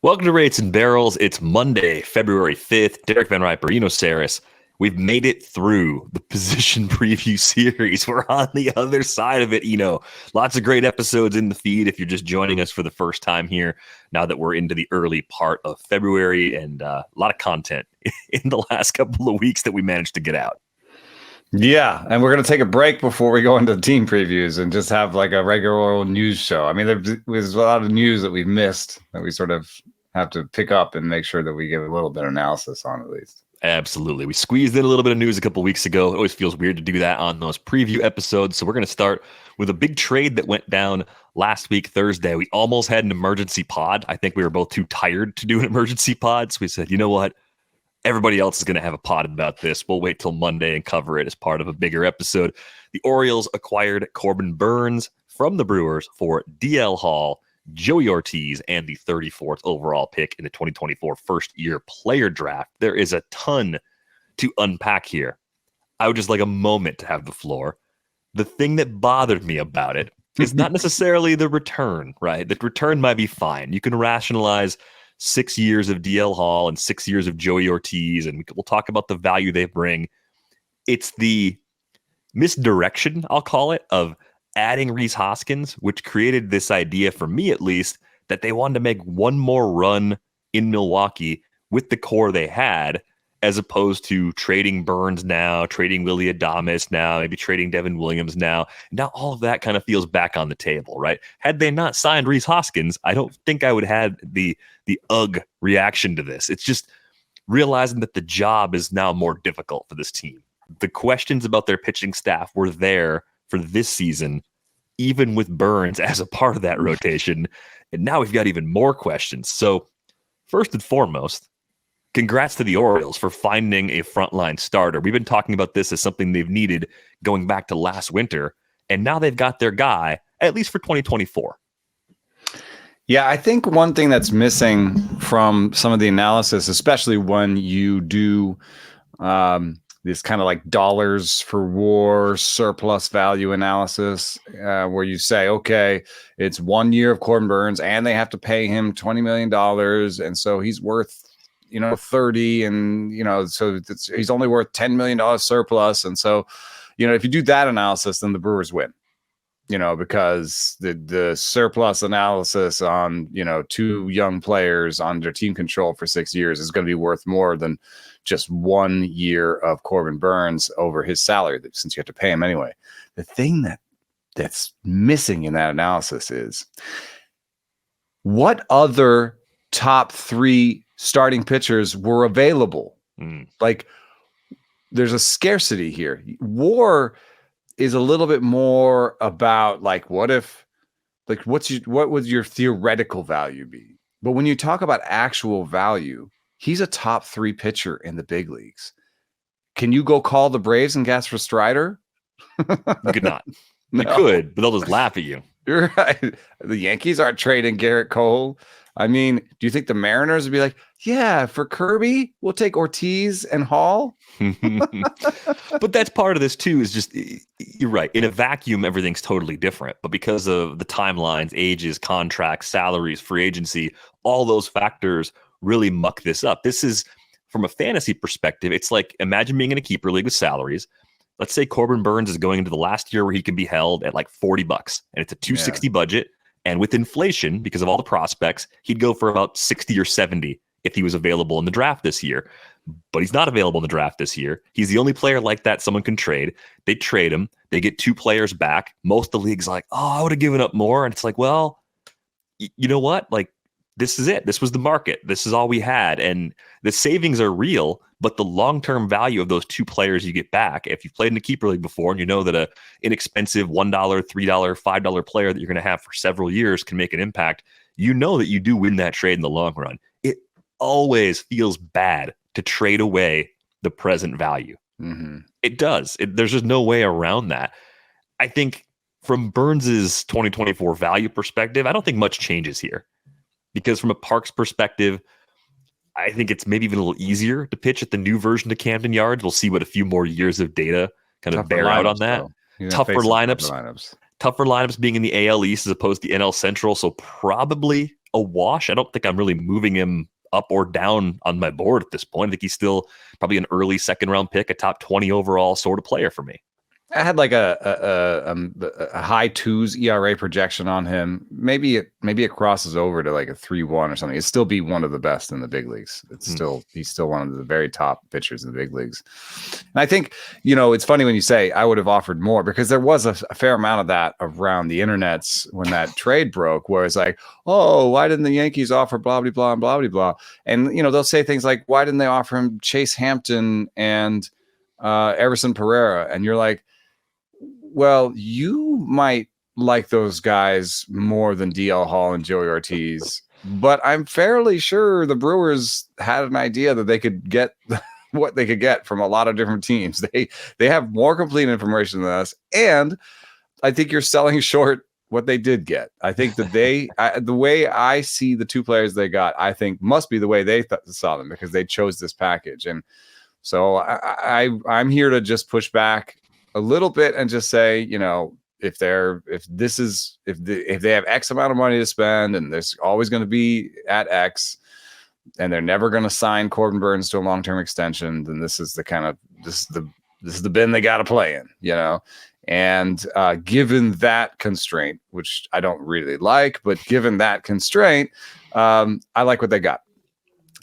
Welcome to Rates and Barrels. It's Monday, February 5th. Derek Van Riper, Eno Saris. We've made it through the position preview series. We're on the other side of it, Eno. Lots of great episodes in the feed if you're just joining us for the first time here, now that we're into the early part of February, and a lot of content in the last couple of weeks that we managed to get out. Yeah, and we're going to take a break before we go into the team previews and just have like a regular news show. I mean, there's a lot of news that we've missed that we sort of have to pick up and make sure that we give a little bit of analysis on at least. Absolutely. We squeezed in a little bit of news a couple of weeks ago. It always feels weird to do that on those preview episodes. So we're going to start with a big trade that went down last week, Thursday. We almost had an emergency pod. I think we were both too tired to do an emergency pod. So we said, you know what? Everybody else is going to have a pod about this. We'll wait till Monday and cover it as part of a bigger episode. The Orioles acquired Corbin Burnes from the Brewers for DL Hall, Joey Ortiz, and the 34th overall pick in the 2024 first-year player draft. There is a ton to unpack here. I would just like a moment to have the floor. The thing that bothered me about it is not necessarily the return, right? The return might be fine. You can rationalize 6 years of DL Hall and 6 years of Joey Ortiz, and we'll talk about the value they bring. It's the misdirection, I'll call it, of adding Rhys Hoskins, which created this idea, for me at least, that they wanted to make one more run in Milwaukee with the core they had, as opposed to trading Burnes now, trading Willy Adames now, maybe trading Devin Williams now. Now all of that kind of feels back on the table, right? Had they not signed Rhys Hoskins, I don't think I would have had the ugh reaction to this. It's just realizing that the job is now more difficult for this team. The questions about their pitching staff were there for this season, even with Burnes as a part of that rotation. And now we've got even more questions. So first and foremost, congrats to the Orioles for finding a frontline starter. We've been talking about this as something they've needed going back to last winter, and now they've got their guy, at least for 2024. Yeah, I think one thing that's missing from some of the analysis, especially when you do this kind of like dollars for war surplus value analysis, where you say, okay, it's 1 year of Corbin Burnes and they have to pay him $20 million. And so he's worth 30, and so he's only worth $10 million surplus. And so, if you do that analysis, then the Brewers win, because the surplus analysis on, two young players under team control for 6 years is going to be worth more than just 1 year of Corbin Burnes over his salary, since you have to pay him anyway. The thing that's missing in that analysis is what other top three starting pitchers were available. Like, there's a scarcity here. WAR is a little bit more about like, what would your theoretical value be? But when you talk about actual value, he's a top three pitcher in the big leagues. Can you go call the Braves and gas for Strider? You could not. You could, but they'll just laugh at you. You're right. The Yankees aren't trading Garrett Cole. I mean, do you think the Mariners would be like, yeah, for Kirby, we'll take Ortiz and Hall? But that's part of this too, is just, you're right. In a vacuum, everything's totally different. But because of the timelines, ages, contracts, salaries, free agency, all those factors really muck this up. This is, from a fantasy perspective, it's like, imagine being in a keeper league with salaries. Let's say Corbin Burnes is going into the last year where he can be held at like $40, and it's a $260 budget. And with inflation, because of all the prospects, he'd go for about 60 or 70 if he was available in the draft this year. But he's not available in the draft this year. He's the only player like that someone can trade. They trade him. They get two players back. Most of the league's like, oh, I would have given up more. And it's like, well, you know what? Like, this is it. This was the market. This is all we had. And the savings are real, but the long-term value of those two players you get back, if you've played in a keeper league before and you know that a inexpensive $1, $3, $5 player that you're going to have for several years can make an impact, you know that you do win that trade in the long run. It always feels bad to trade away the present value. Mm-hmm. It does. There's just no way around that. I think from Burnes's 2024 value perspective, I don't think much changes here. Because from a Parks perspective, I think it's maybe even a little easier to pitch at the new version of Camden Yards. We'll see what a few more years of data kind of bear out on that. Tougher lineups being in the AL East as opposed to NL Central. So probably a wash. I don't think I'm really moving him up or down on my board at this point. I think he's still probably an early second round pick, a top 20 overall sort of player for me. I had like a high twos ERA projection on him. Maybe it crosses over to like a 3.1 or something. It'd still be one of the best in the big leagues. He's still one of the very top pitchers in the big leagues. And I think, it's funny when you say I would have offered more, because there was a fair amount of that around the internets when that trade broke, where it's like, oh, why didn't the Yankees offer blah, blah, blah, and blah, blah, blah. And, they'll say things like, why didn't they offer him Chase Hampton and Everson Pereira? And you're like, well, you might like those guys more than DL Hall and Joey Ortiz, but I'm fairly sure the Brewers had an idea that they could get what they could get from a lot of different teams. They have more complete information than us, and I think you're selling short what they did get. I think that the way I see the two players they got, I think must be the way they saw them, because they chose this package. And so I'm here to just push back a little bit and just say, if they have X amount of money to spend, and there's always going to be at X, and they're never going to sign Corbin Burnes to a long-term extension, then this is the bin they got to play in, And given that constraint, which I don't really like, but given that constraint, I like what they got.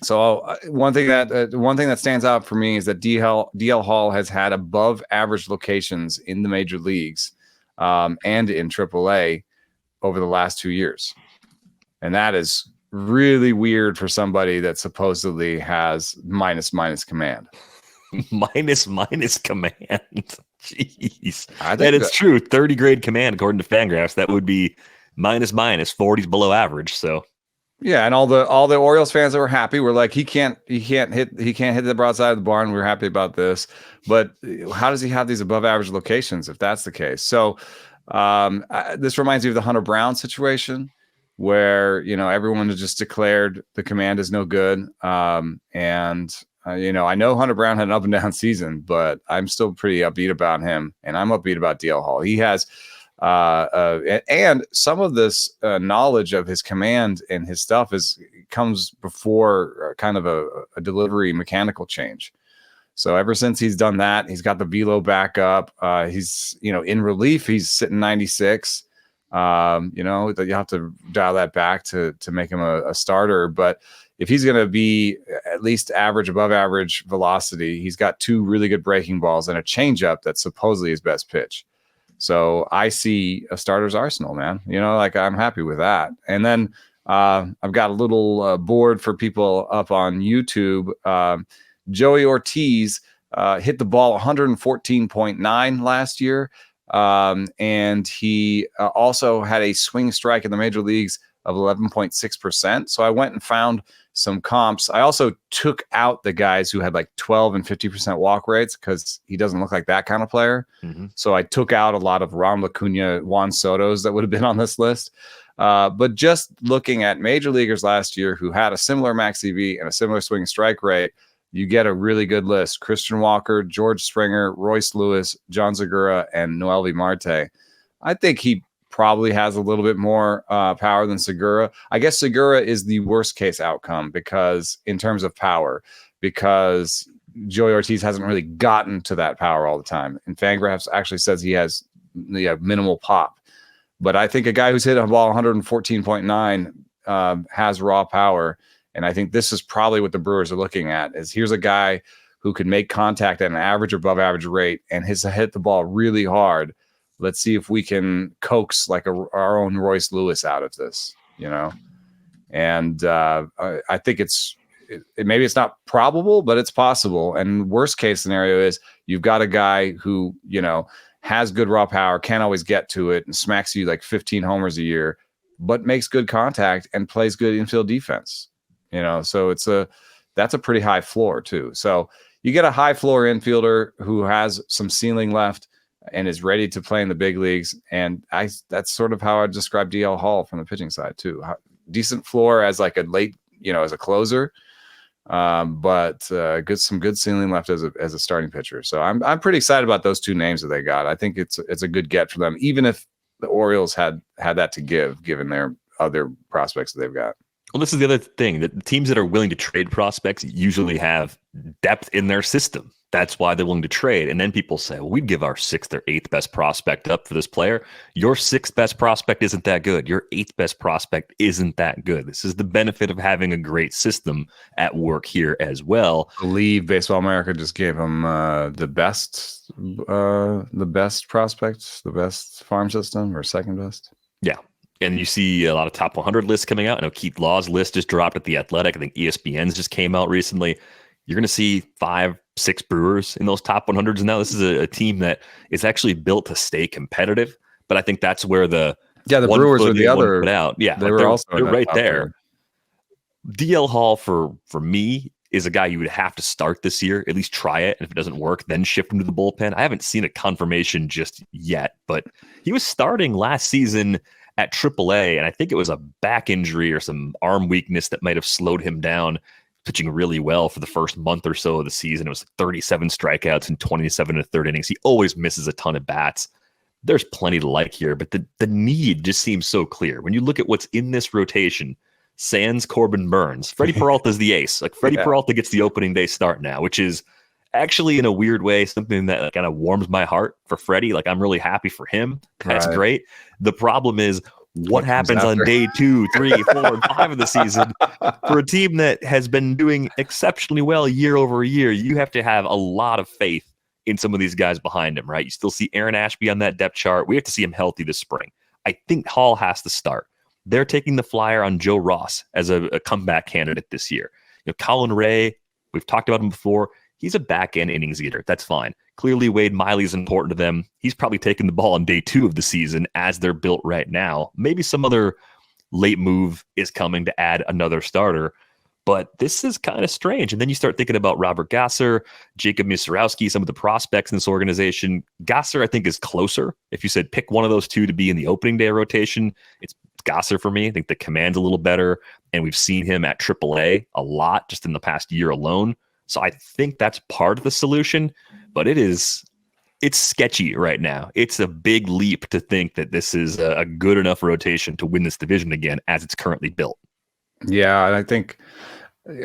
So one thing that stands out for me is that DL Hall has had above average locations in the major leagues and in AAA over the last 2 years. And that is really weird for somebody that supposedly has minus command. minus command. Jeez. And it's true. 30 grade command, according to Fangraphs, that would be minus 40's below average. So yeah, and all the Orioles fans that were happy were like, he can't hit the broadside of the barn. We're happy about this, but how does he have these above average locations if that's the case? So this reminds me of the Hunter Brown situation, where everyone has just declared the command is no good. I know Hunter Brown had an up and down season, but I'm still pretty upbeat about him, and I'm upbeat about DL Hall. He has. And some of this knowledge of his command and his stuff comes before kind of a delivery mechanical change. So ever since he's done that, he's got the velo back up. He's in relief, he's sitting 96. You have to dial that back to make him a starter. But if he's going to be at least average, above average velocity, he's got two really good breaking balls and a changeup that's supposedly his best pitch. So I see a starter's arsenal, man. I'm happy with that. And then I've got a little board for people up on YouTube. Joey Ortiz hit the ball 114.9 last year. And he also had a swing strike in the major leagues of 11.6%. So I went and found some comps. I also took out the guys who had like 12 and 50% walk rates, because he doesn't look like that kind of player. Mm-hmm. So I took out a lot of Ron Acuna, Juan Soto's that would have been on this list. But just looking at major leaguers last year who had a similar max EV and a similar swing strike rate, you get a really good list. Christian Walker, George Springer, Royce Lewis, John Segura, and Noelvi Marte. I think he probably has a little bit more power than Segura. I guess Segura is the worst case outcome, because in terms of power, because Joey Ortiz hasn't really gotten to that power all the time. And Fangraphs actually says he has minimal pop. But I think a guy who's hit a ball 114.9 has raw power. And I think this is probably what the Brewers are looking at, is here's a guy who can make contact at an average or above average rate and has hit the ball really hard. Let's see if we can coax like our own Royce Lewis out of this, And I think maybe it's not probable, but it's possible. And worst case scenario is you've got a guy who, has good raw power, can't always get to it, and smacks you like 15 homers a year, but makes good contact and plays good infield defense. So that's a pretty high floor too. So you get a high floor infielder who has some ceiling left and is ready to play in the big leagues. And that's sort of how I describe DL Hall from the pitching side too. Decent floor as like a late, as a closer, but some good ceiling left as a starting pitcher. So I'm pretty excited about those two names that they got. I think it's a good get for them, even if the Orioles had that to give, given their other prospects that they've got. Well, this is the other thing, that the teams that are willing to trade prospects usually have depth in their system. That's why they're willing to trade. And then people say, well, we'd give our sixth or eighth best prospect up for this player. Your sixth best prospect isn't that good. Your eighth best prospect isn't that good. This is the benefit of having a great system at work here as well. I believe Baseball America just gave him the best prospects, the best farm system, or second best. Yeah. And you see a lot of top 100 lists coming out. I know Keith Law's list just dropped at The Athletic. I think ESPN's just came out recently. You're going to see 5, 6 Brewers in those top 100s now. This is a team that is actually built to stay competitive. But I think that's where the Brewers are the other. Out. Yeah, they were also they're right there. There. DL Hall for me is a guy you would have to start this year. At least try it. And if it doesn't work, then shift him to the bullpen. I haven't seen a confirmation just yet, but he was starting last season at AAA, and I think it was a back injury or some arm weakness that might have slowed him down, pitching really well for the first month or so of the season. It was 37 strikeouts and 27 in the third innings. He always misses a ton of bats. There's plenty to like here, but the need just seems so clear. When you look at what's in this rotation, sans Corbin Burnes, Freddie Peralta's the ace. Like Freddie Peralta gets the opening day start now, which is actually in a weird way something that kind of warms my heart for Freddie. Like I'm really happy for him. That's great. The problem is what happens on day 2, 3, 4, and 5 of the season for a team that has been doing exceptionally well year over year. You have to have a lot of faith in some of these guys behind him, right? You still see Aaron Ashby on that depth chart. We have to see him healthy this spring. I think Hall has to start. They're taking the flyer on Joe Ross as a comeback candidate this year. You know, Colin Ray, we've talked about him before. He's a back-end innings eater. That's fine. Clearly, Wade Miley is important to them. He's probably taking the ball on day 2 of the season as they're built right now. Maybe some other late move is coming to add another starter. But this is kind of strange. And then you start thinking about Robert Gasser, Jacob Musgrove, some of the prospects in this organization. Gasser, I think, is closer. If you said pick one of those two to be in the opening day rotation, it's Gasser for me. I think the command's a little better. And we've seen him at AAA a lot just in the past year alone. So I think that's part of the solution, but it's sketchy right now. It's a big leap to think that this is a good enough rotation to win this division again as it's currently built. Yeah, and I think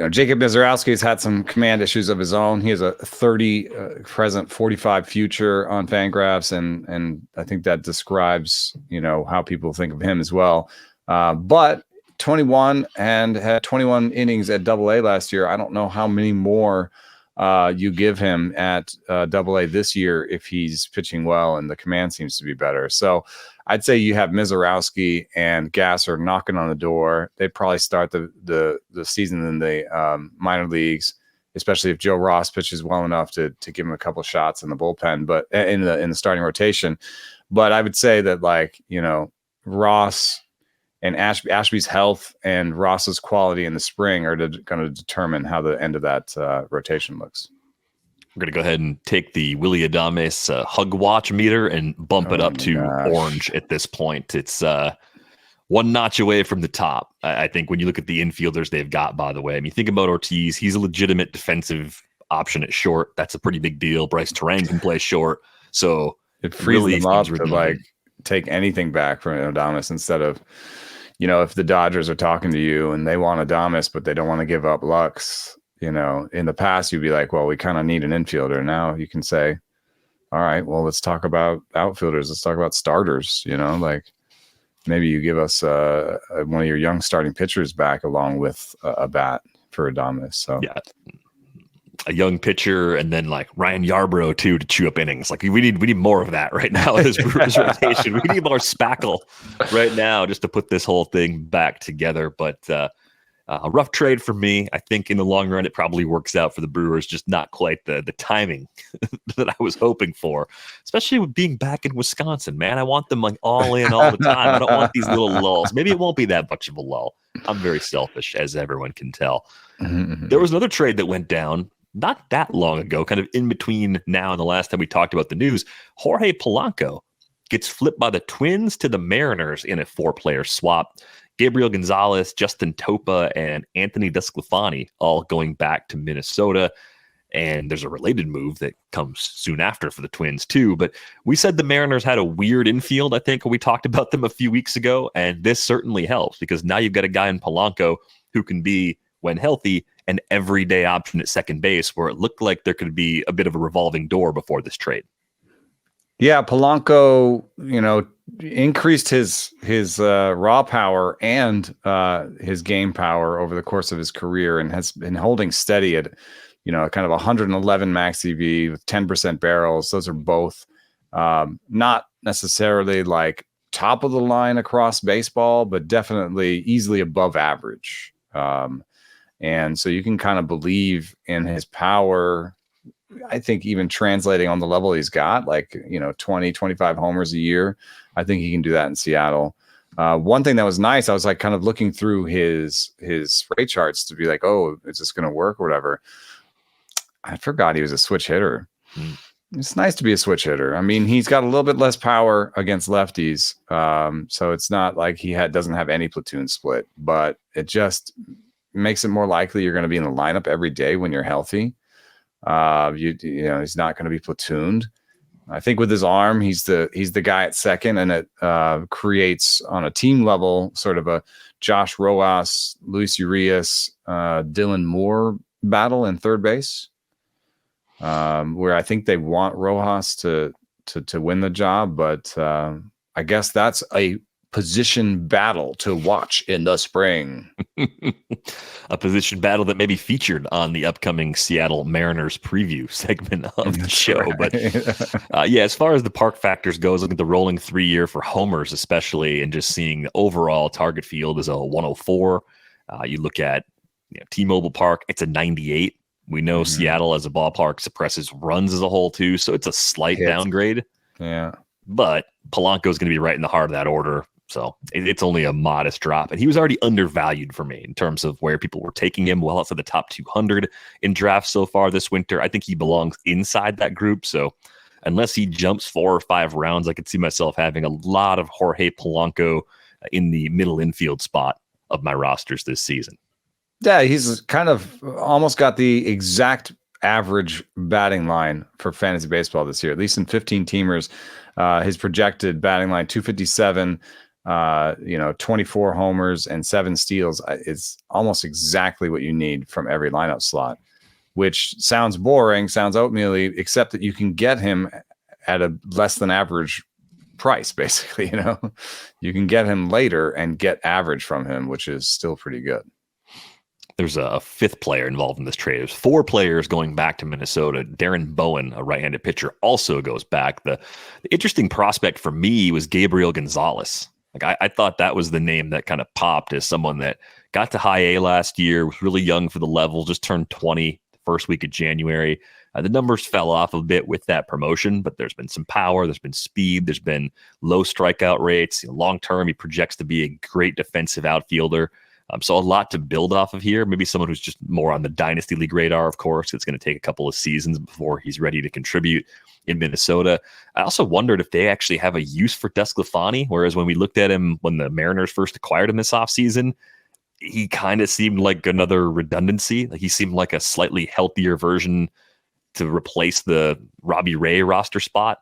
Jacob Musgrove had some command issues of his own. He has a 30 present, 45 future on Fangraphs, and I think that describes how people think of him as well. But 21 and had 21 innings at AA last year. I don't know how many more you give him at AA this year if he's pitching well and the command seems to be better. So I'd say you have Musgrove and Gasser knocking on the door. They'd probably start the season in the minor leagues, especially if Joe Ross pitches well enough to give him a couple shots in the bullpen, but in the starting rotation. But I would say that Ross and Ashby's health and Ross's quality in the spring are going to determine how the end of that rotation looks. We're going to go ahead and take the Willy Adames hug watch meter and bump it up to orange at this point. It's one notch away from the top. I think when you look at the infielders they've got, by the way, I mean, think about Ortiz. He's a legitimate defensive option at short. That's a pretty big deal. Bryce Terang can play short. So it frees them up to take anything back from Adames instead of, if the Dodgers are talking to you and they want Adames, but they don't want to give up Lux, in the past, you'd be like, well, we kind of need an infielder. Now you can say, all right, well, let's talk about outfielders. Let's talk about starters, maybe you give us one of your young starting pitchers back along with a bat for Adames. So yeah, a young pitcher, and then Ryan Yarbrough too to chew up innings. We need more of that right now in this Brewers rotation. We need more spackle right now just to put this whole thing back together. But a rough trade for me. I think in the long run it probably works out for the Brewers, just not quite the timing that I was hoping for, especially with being back in Wisconsin. Man, I want them all in all the time. I don't want these little lulls. Maybe it won't be that much of a lull. I'm very selfish, as everyone can tell. Mm-hmm. There was another trade that went down not that long ago, kind of in between now and the last time we talked about the news. Jorge Polanco gets flipped by the Twins to the Mariners in a 4-player swap. Gabriel Gonzalez, Justin Topa, and Anthony DeSclafani all going back to Minnesota. And there's a related move that comes soon after for the Twins too. But we said the Mariners had a weird infield, I think, when we talked about them a few weeks ago. And this certainly helps because now you've got a guy in Polanco who can be, when healthy, an everyday option at second base, where it looked like there could be a bit of a revolving door before this trade. Yeah, Polanco, increased his raw power and his game power over the course of his career, and has been holding steady at kind of 111 max EV with 10% barrels. Those are both not necessarily like top of the line across baseball, but definitely easily above average. And so you can kind of believe in his power. I think even translating on the level he's got, 20, 25 homers a year, I think he can do that in Seattle. One thing that was nice, I was like kind of looking through his rate charts to be like, oh, is this going to work or whatever? I forgot he was a switch hitter. It's nice to be a switch hitter. I mean, he's got a little bit less power against lefties. So it's not like he doesn't have any platoon split, but it just makes it more likely you're going to be in the lineup every day when you're healthy. He's not going to be platooned. I think with his arm, he's the guy at second, and it creates on a team level sort of a Josh Rojas, Luis Urias, Dylan Moore battle in third base, where I think they want Rojas to win the job, but I guess that's a position battle to watch in the spring. A position battle that may be featured on the upcoming Seattle Mariners preview segment of the show. Right. But as far as the park factors goes, look at the rolling 3-year for homers, especially, and just seeing the overall target field is a 104. You look at T-Mobile Park, it's a 98. We know Seattle as a ballpark suppresses runs as a whole too, so it's a slight downgrade. Yeah. But Polanco is going to be right in the heart of that order. So it's only a modest drop. And he was already undervalued for me in terms of where people were taking him well outside the top 200 in drafts so far this winter. I think he belongs inside that group. So unless he jumps 4 or 5 rounds, I could see myself having a lot of Jorge Polanco in the middle infield spot of my rosters this season. Yeah, he's kind of almost got the exact average batting line for fantasy baseball this year, at least in 15 teamers. His projected batting line, 257, 24 homers and 7 steals is almost exactly what you need from every lineup slot, which sounds boring, sounds oatmeal-y, except that you can get him at a less than average price, basically. You can get him later and get average from him, which is still pretty good. There's a 5th player involved in this trade. There's 4 players going back to Minnesota. Darren Bowen, a right-handed pitcher, also goes back. The interesting prospect for me was Gabriel Gonzalez. I thought that was the name that kind of popped as someone that got to high A last year, was really young for the level, just turned 20 the first week of January. The numbers fell off a bit with that promotion, but there's been some power, there's been speed, there's been low strikeout rates. Long term, he projects to be a great defensive outfielder. So a lot to build off of here. Maybe someone who's just more on the Dynasty League radar, of course. It's going to take a couple of seasons before he's ready to contribute in Minnesota. I also wondered if they actually have a use for DeSclafani, whereas when we looked at him when the Mariners first acquired him this offseason, he kind of seemed like another redundancy. He seemed like a slightly healthier version to replace the Robbie Ray roster spot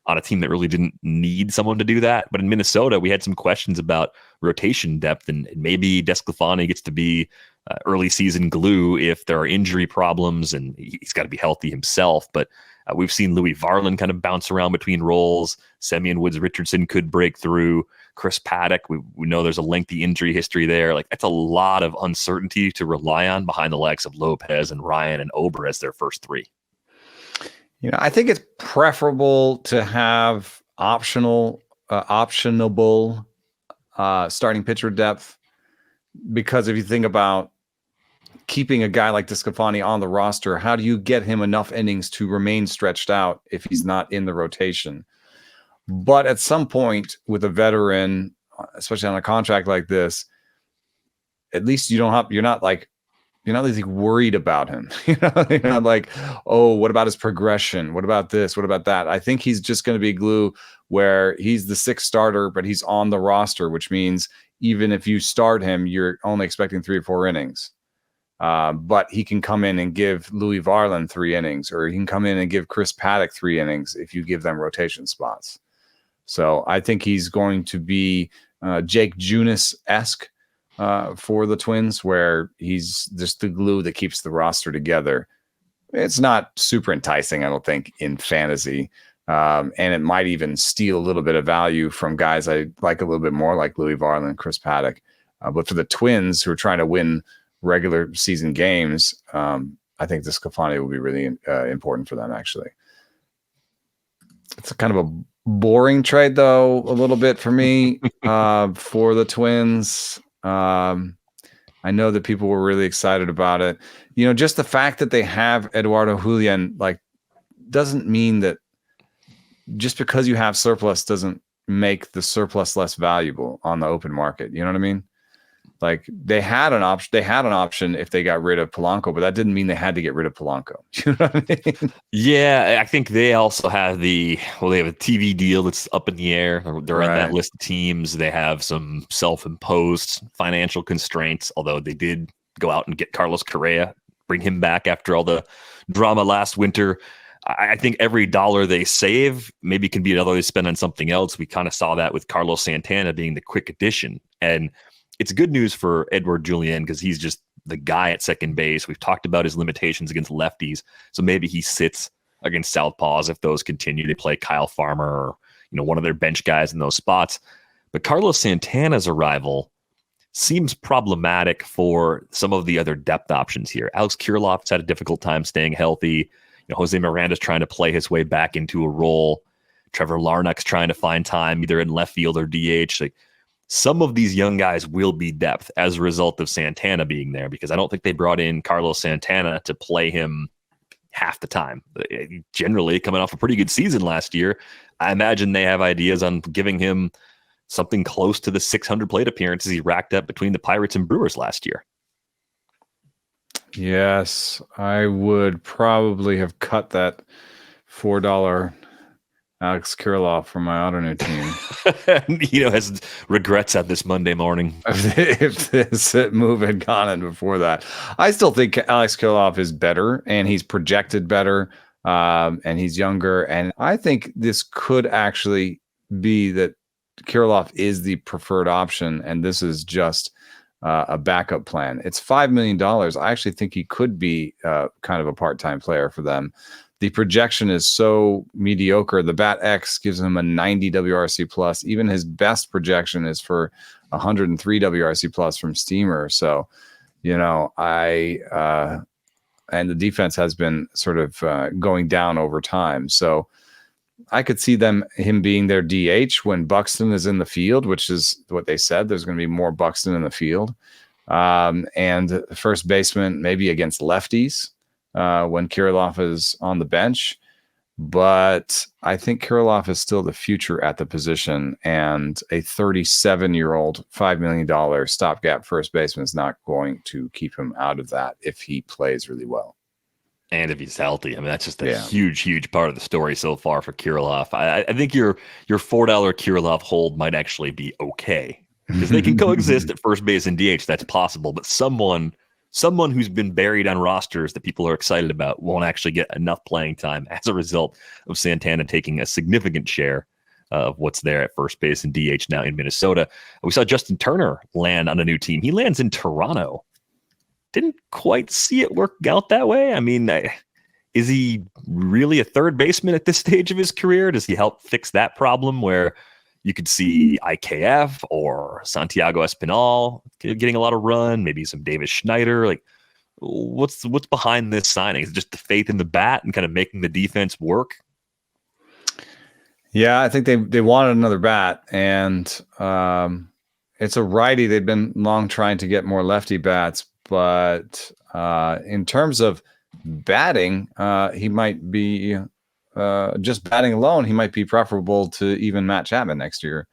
on a team that really didn't need someone to do that. But in Minnesota, we had some questions about rotation depth, and maybe DeSclafani gets to be early season glue if there are injury problems, and he's got to be healthy himself. But we've seen Louis Varland kind of bounce around between roles. Semyon Woods Richardson could break through. Chris Paddock, we know there's a lengthy injury history there. That's a lot of uncertainty to rely on behind the likes of Lopez and Ryan and Ober as their first 3. I think it's preferable to have optionable starting pitcher depth, because if you think about keeping a guy like DeSclafani on the roster, how do you get him enough innings to remain stretched out if he's not in the rotation? But at some point with a veteran, especially on a contract like this, at least you're not really worried about him. You're not like, oh, what about his progression? What about this? What about that? I think he's just going to be glue where he's the 6th starter, but he's on the roster, which means even if you start him, you're only expecting 3 or 4 innings. But he can come in and give Louis Varland 3 innings, or he can come in and give Chris Paddock 3 innings if you give them rotation spots. So I think he's going to be Jake Junis-esque for the Twins, where he's just the glue that keeps the roster together. It's not super enticing, I don't think, in fantasy. And it might even steal a little bit of value from guys I like a little bit more, like Louis Varland, Chris Paddock. But for the Twins, who are trying to win regular season games, I think the Sclafani will be really important for them, actually. It's kind of a boring trade, though, a little bit for me for the Twins. I know that people were really excited about it. Just the fact that they have Eduardo Julian, like, doesn't mean that just because you have surplus doesn't make the surplus less valuable on the open market. You know what I mean? Like, they had an option. They had an option if they got rid of Polanco, but that didn't mean they had to get rid of Polanco. You know what I mean? Yeah, I think they also have they have a TV deal that's up in the air. They're on that list of teams. They have some self-imposed financial constraints, although they did go out and get Carlos Correa, bring him back after all the drama last winter. I think every dollar they save maybe can be another they spend on something else. We kind of saw that with Carlos Santana being the quick addition. And it's good news for Edward Julian because he's just the guy at second base. We've talked about his limitations against lefties. So maybe he sits against southpaws if those continue. They play Kyle Farmer or one of their bench guys in those spots. But Carlos Santana's arrival seems problematic for some of the other depth options here. Alex Kirilloff's had a difficult time staying healthy. Jose Miranda's trying to play his way back into a role. Trevor Larnach's trying to find time either in left field or DH. Like, some of these young guys will be depth as a result of Santana being there, because I don't think they brought in Carlos Santana to play him half the time. Generally, coming off a pretty good season last year, I imagine they have ideas on giving him something close to the 600 plate appearances he racked up between the Pirates and Brewers last year. Yes, I would probably have cut that $4 Alex Kirilloff from my alternate team. Has regrets at this Monday morning. If this move had gone in before that. I still think Alex Kirilloff is better, and he's projected better, and he's younger. And I think this could actually be that Kirilloff is the preferred option, and this is just a backup plan. It's $5 million. I actually think he could be kind of a part-time player for them. The projection is so mediocre. The Bat X gives him a 90 WRC plus. Even his best projection is for 103 WRC plus from Steamer. So, and the defense has been sort of going down over time. So I could see him being their DH when Buxton is in the field, which is what they said. There's going to be more Buxton in the field. And first baseman, maybe against lefties when Kirilloff is on the bench. But I think Kirilloff is still the future at the position, and a 37-year-old, $5 million stopgap first baseman is not going to keep him out of that if he plays really well. And if he's healthy. I mean, that's just a huge, huge part of the story so far for Kirilloff. I think your $4 Kirilloff hold might actually be okay, because they can coexist at first base and DH. That's possible. But someone who's been buried on rosters that people are excited about won't actually get enough playing time as a result of Santana taking a significant share of what's there at first base and DH now in Minnesota. We saw Justin Turner land on a new team. He lands in Toronto. Didn't quite see it work out that way. I mean, is he really a third baseman at this stage of his career? Does he help fix that problem where you could see IKF or Santiago Espinal getting a lot of run, maybe some Davis Schneider? Like, what's behind this signing? Is it just the faith in the bat and kind of making the defense work? Yeah, I think they wanted another bat, and it's a righty. They've been long trying to get more lefty bats. But in terms of batting, he might be just batting alone. He might be preferable to even Matt Chapman next year.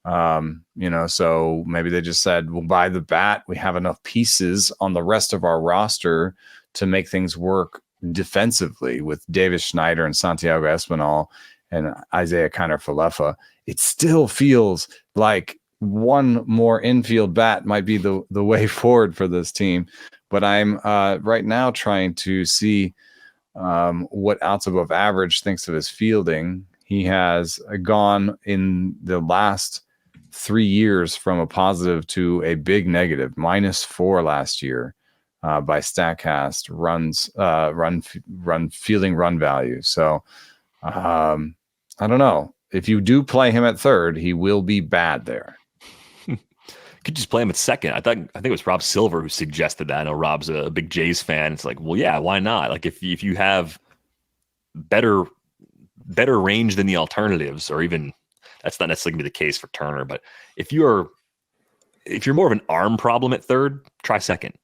So maybe they just said, we'll buy the bat. We have enough pieces on the rest of our roster to make things work defensively with Davis Schneider and Santiago Espinal and Isaiah Kiner-Falefa. It still feels like one more infield bat might be the way forward for this team. but I'm right now trying to see what outs above average thinks of his fielding. He has gone in the last 3 years from a positive to a big negative, -4 last year by Statcast run fielding run value. So I don't know. If you do play him at third, he will be bad there. Could just play him at second. I think it was Rob Silver who suggested that. I know Rob's a big Jays fan. It's like, well, yeah, why not? Like if you have better range than the alternatives, or even that's not necessarily gonna be the case for Turner, but if you're more of an arm problem at third, try second.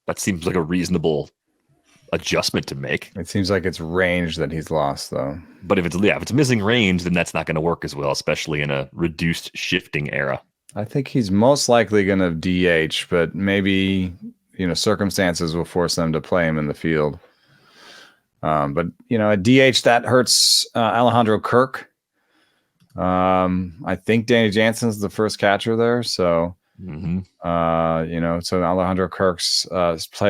That seems like a reasonable adjustment to make. It seems like it's range that he's lost, though. But if it's missing range, then that's not going to work as well, especially in a reduced shifting era. I think he's most likely going to DH, but maybe circumstances will force them to play him in the field. But at DH that hurts Alejandro Kirk. I think Danny Jansen's the first catcher there, so so Alejandro Kirk's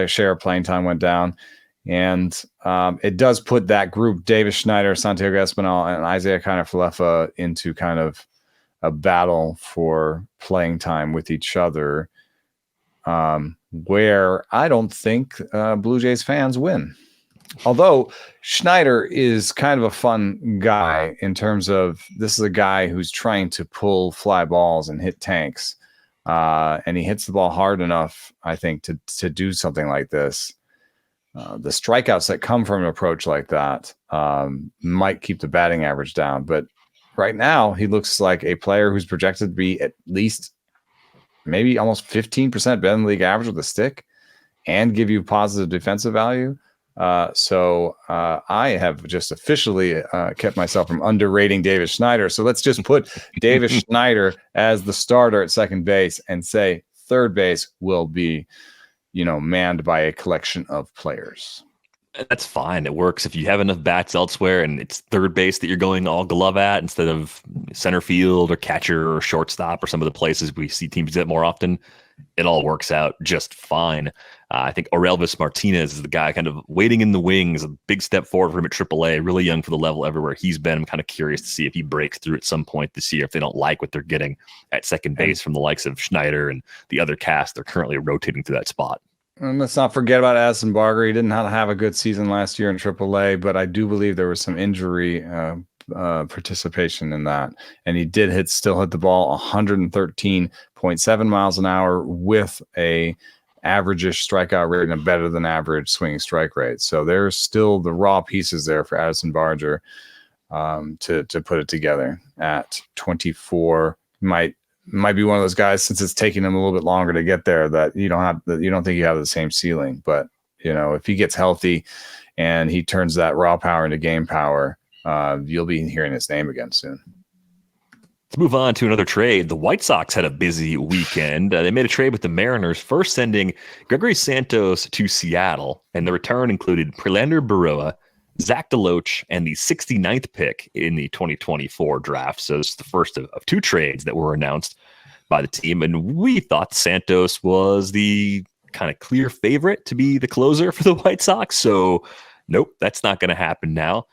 share of playing time went down, and it does put that group, Davis Schneider, Santiago Espinal, and Isaiah Kiner-Falefa, into kind of a battle for playing time with each other, where I don't think Blue Jays fans win. Although Schneider is kind of a fun guy in terms of this is a guy who's trying to pull fly balls and hit tanks. And he hits the ball hard enough, I think, to do something like this. The strikeouts that come from an approach like that might keep the batting average down. But right now, he looks like a player who's projected to be at least maybe almost 15% better than the league average with a stick and give you positive defensive value. So I have just officially kept myself from underrating Davis Schneider. So let's just put Davis Schneider as the starter at second base and say third base will be, manned by a collection of players. That's fine. It works if you have enough bats elsewhere and it's third base that you're going all glove at instead of center field or catcher or shortstop or some of the places we see teams do that more often. It all works out just fine. I think Orelvis Martinez is the guy kind of waiting in the wings, a big step forward for him at AAA, really young for the level everywhere he's been. I'm kind of curious to see if he breaks through at some point this year, if they don't like what they're getting at second base from the likes of Schneider and the other cast they're currently rotating to that spot. And let's not forget about Addison Barger. He did not have a good season last year in AAA, but I do believe there was some injury participation in that. And he did still hit the ball 113.7 miles an hour with a average-ish strikeout rate and a better than average swinging strike rate. So there's still the raw pieces there for Addison Barger to put it together at 24. Might be one of those guys, since it's taking him a little bit longer to get there, that you don't think you have the same ceiling. But if he gets healthy and he turns that raw power into game power, you'll be hearing his name again soon. Let's move on to another trade. The White Sox had a busy weekend. They made a trade with the Mariners, first sending Gregory Santos to Seattle, and the return included Prelander Berroa, Zach DeLoach, and the 69th pick in the 2024 draft. So it's the first of two trades that were announced by the team, and we thought Santos was the kind of clear favorite to be the closer for the White Sox. So nope, that's not going to happen now.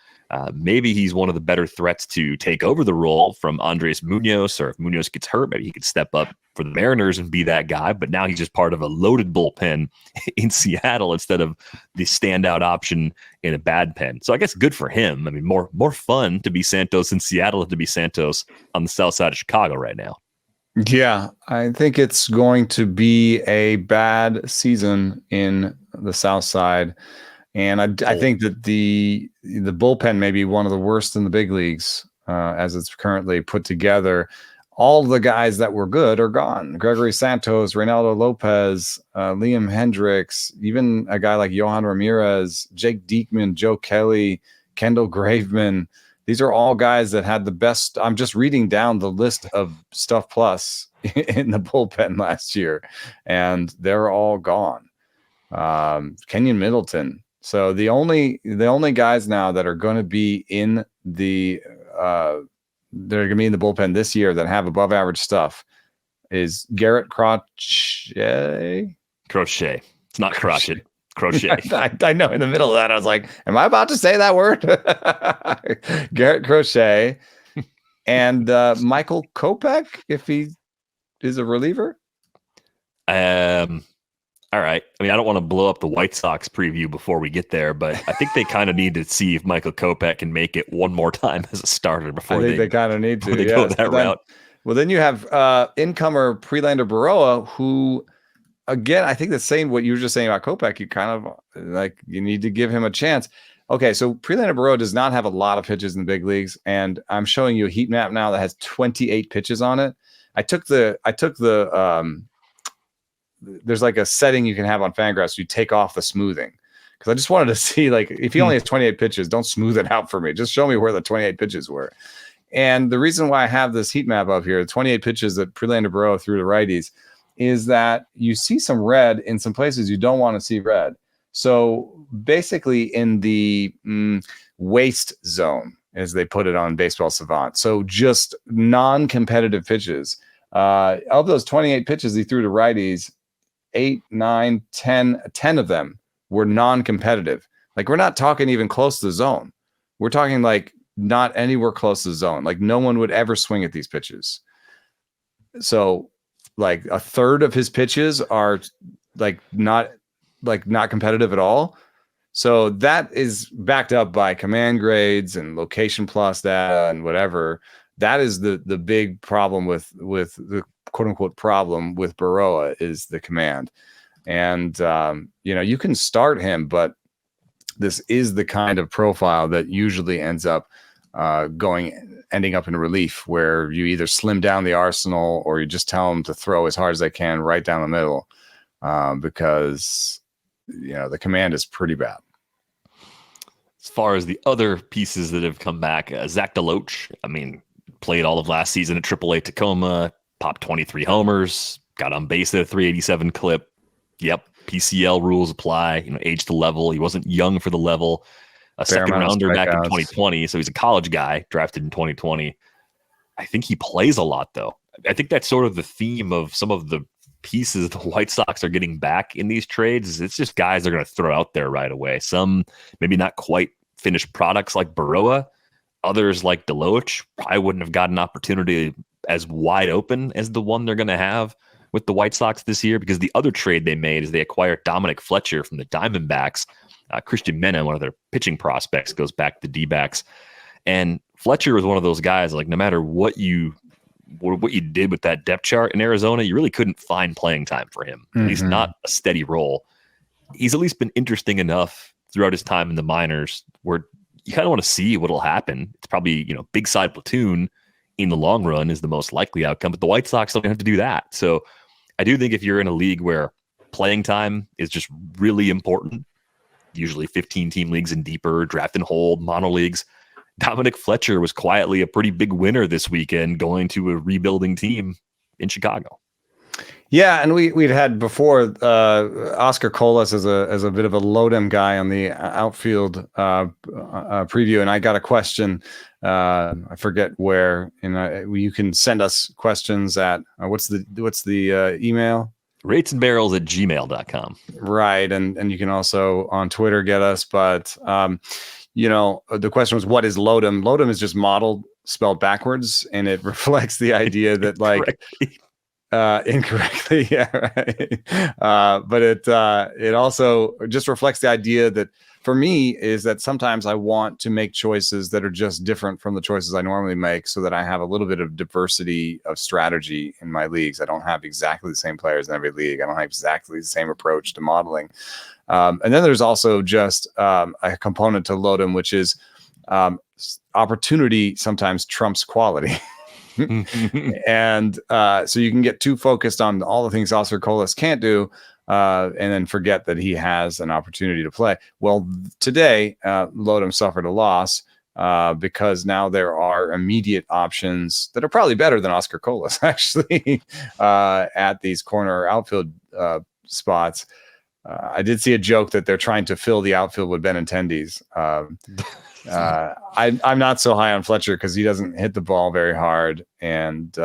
Maybe he's one of the better threats to take over the role from Andres Munoz, or if Munoz gets hurt, maybe he could step up for the Mariners and be that guy. But now he's just part of a loaded bullpen in Seattle instead of the standout option in a bad pen. So I guess good for him. I mean, more fun to be Santos in Seattle than to be Santos on the south side of Chicago right now. Yeah, I think it's going to be a bad season in the south side. And I think that the bullpen may be one of the worst in the big leagues as it's currently put together. All the guys that were good are gone. Gregory Santos, Reynaldo Lopez, Liam Hendricks, even a guy like Johan Ramirez, Jake Diekman, Joe Kelly, Kendall Graveman. These are all guys that had the best. I'm just reading down the list of Stuff Plus in the bullpen last year, and they're all gone. Kenyon Middleton. So the only guys now that are going to be in the bullpen this year that have above average stuff is Garrett Crochet. It's not crochet. Crochet. I know. In the middle of that, I was like, am I about to say that word? Garrett Crochet and Michael Kopech, if he is a reliever. All right. I mean, I don't want to blow up the White Sox preview before we get there, but I think they kind of need to see if Michael Kopech can make it one more time as a starter before they kind of need to go that route. Well, then you have incomer Prelander Baroa, who, again, I think the same what you were just saying about Kopech. You kind of like you need to give him a chance. Okay, so Prelander Baroa does not have a lot of pitches in the big leagues, and I'm showing you a heat map now that has 28 pitches on it. I took the there's like a setting you can have on Fangraphs. You take off the smoothing because I just wanted to see, like, if he only has 28 pitches, don't smooth it out for me. Just show me where the 28 pitches were. And the reason why I have this heat map up here, the 28 pitches that Prelander Baroa threw to righties, is that you see some red in some places you don't want to see red. So basically in the waste zone, as they put it on Baseball Savant. So just non-competitive pitches. Of those 28 pitches he threw to righties, 8, 9, 10 of them were non-competitive. Like, we're not talking even close to the zone. We're talking like not anywhere close to the zone. Like, no one would ever swing at these pitches. So like a third of his pitches are not competitive at all. So that is backed up by command grades and location plus data and whatever. That is the big problem with the quote unquote problem with Baroa is the command. And, you can start him, but this is the kind of profile that usually ends up ending up in relief, where you either slim down the arsenal or you just tell them to throw as hard as they can right down the middle, because, the command is pretty bad. As far as the other pieces that have come back, Zach DeLoach, I mean, played all of last season at AAA Tacoma, popped 23 homers, got on base at a 387 clip. Yep, PCL rules apply. Age to level. He wasn't young for the level. A second rounder back in 2020, so he's a college guy drafted in 2020. I think he plays a lot, though. I think that's sort of the theme of some of the pieces the White Sox are getting back in these trades. It's just guys they're going to throw out there right away. Some maybe not quite finished products like Baroa. Others like DeLoach probably wouldn't have got an opportunity as wide open as the one they're going to have with the White Sox this year, because the other trade they made is they acquired Dominic Fletcher from the Diamondbacks. Christian Mena, one of their pitching prospects, goes back to D-backs. And Fletcher was one of those guys, like, no matter what you did with that depth chart in Arizona, you really couldn't find playing time for him. At least not a steady role. He's at least been interesting enough throughout his time in the minors where you kind of want to see what'll happen. It's probably, big side platoon in the long run is the most likely outcome, but the White Sox don't have to do that. So I do think if you're in a league where playing time is just really important, usually 15-team leagues and deeper, draft and hold, mono leagues, Dominic Fletcher was quietly a pretty big winner this weekend going to a rebuilding team in Chicago. Yeah, and we'd had before Oscar Colas as a bit of a Lodem guy on the outfield preview, and I got a question. I forget where, and you can send us questions at what's the email? ratesandbarrels@gmail.com. Right, and you can also on Twitter get us. But the question was, what is Lodem? Lodem is just modeled spelled backwards, and it reflects the idea that like. Incorrectly, yeah, right. But it also just reflects the idea that for me is that sometimes I want to make choices that are just different from the choices I normally make, so that I have a little bit of diversity of strategy in my leagues. I don't have exactly the same players in every league. I don't have exactly the same approach to modeling. And then there's also just a component to Lodem, which is opportunity sometimes trumps quality. And so you can get too focused on all the things Oscar Colas can't do, and then forget that he has an opportunity to play. Well, today, Lodem suffered a loss because now there are immediate options that are probably better than Oscar Colas, actually, at these corner outfield spots. I did see a joke that they're trying to fill the outfield with Benintendi's. I'm not so high on Fletcher because he doesn't hit the ball very hard, and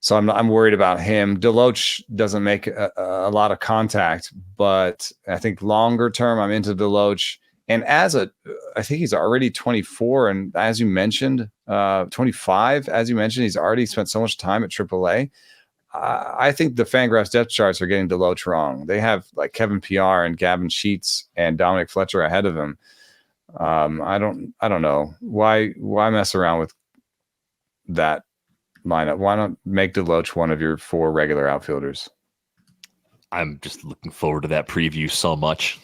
So I'm worried about him. Deloach doesn't make a lot of contact, but I think longer term, I'm into Deloach. And I think he's already 24, and as you mentioned, 25. As you mentioned, he's already spent so much time at AAA. I think the Fangraphs depth charts are getting Deloach wrong. They have like Kevin PR and Gavin Sheets and Dominic Fletcher ahead of him. I don't know why mess around with that lineup. Why not make Deloach one of your 4 regular outfielders? I'm just looking forward to that preview so much.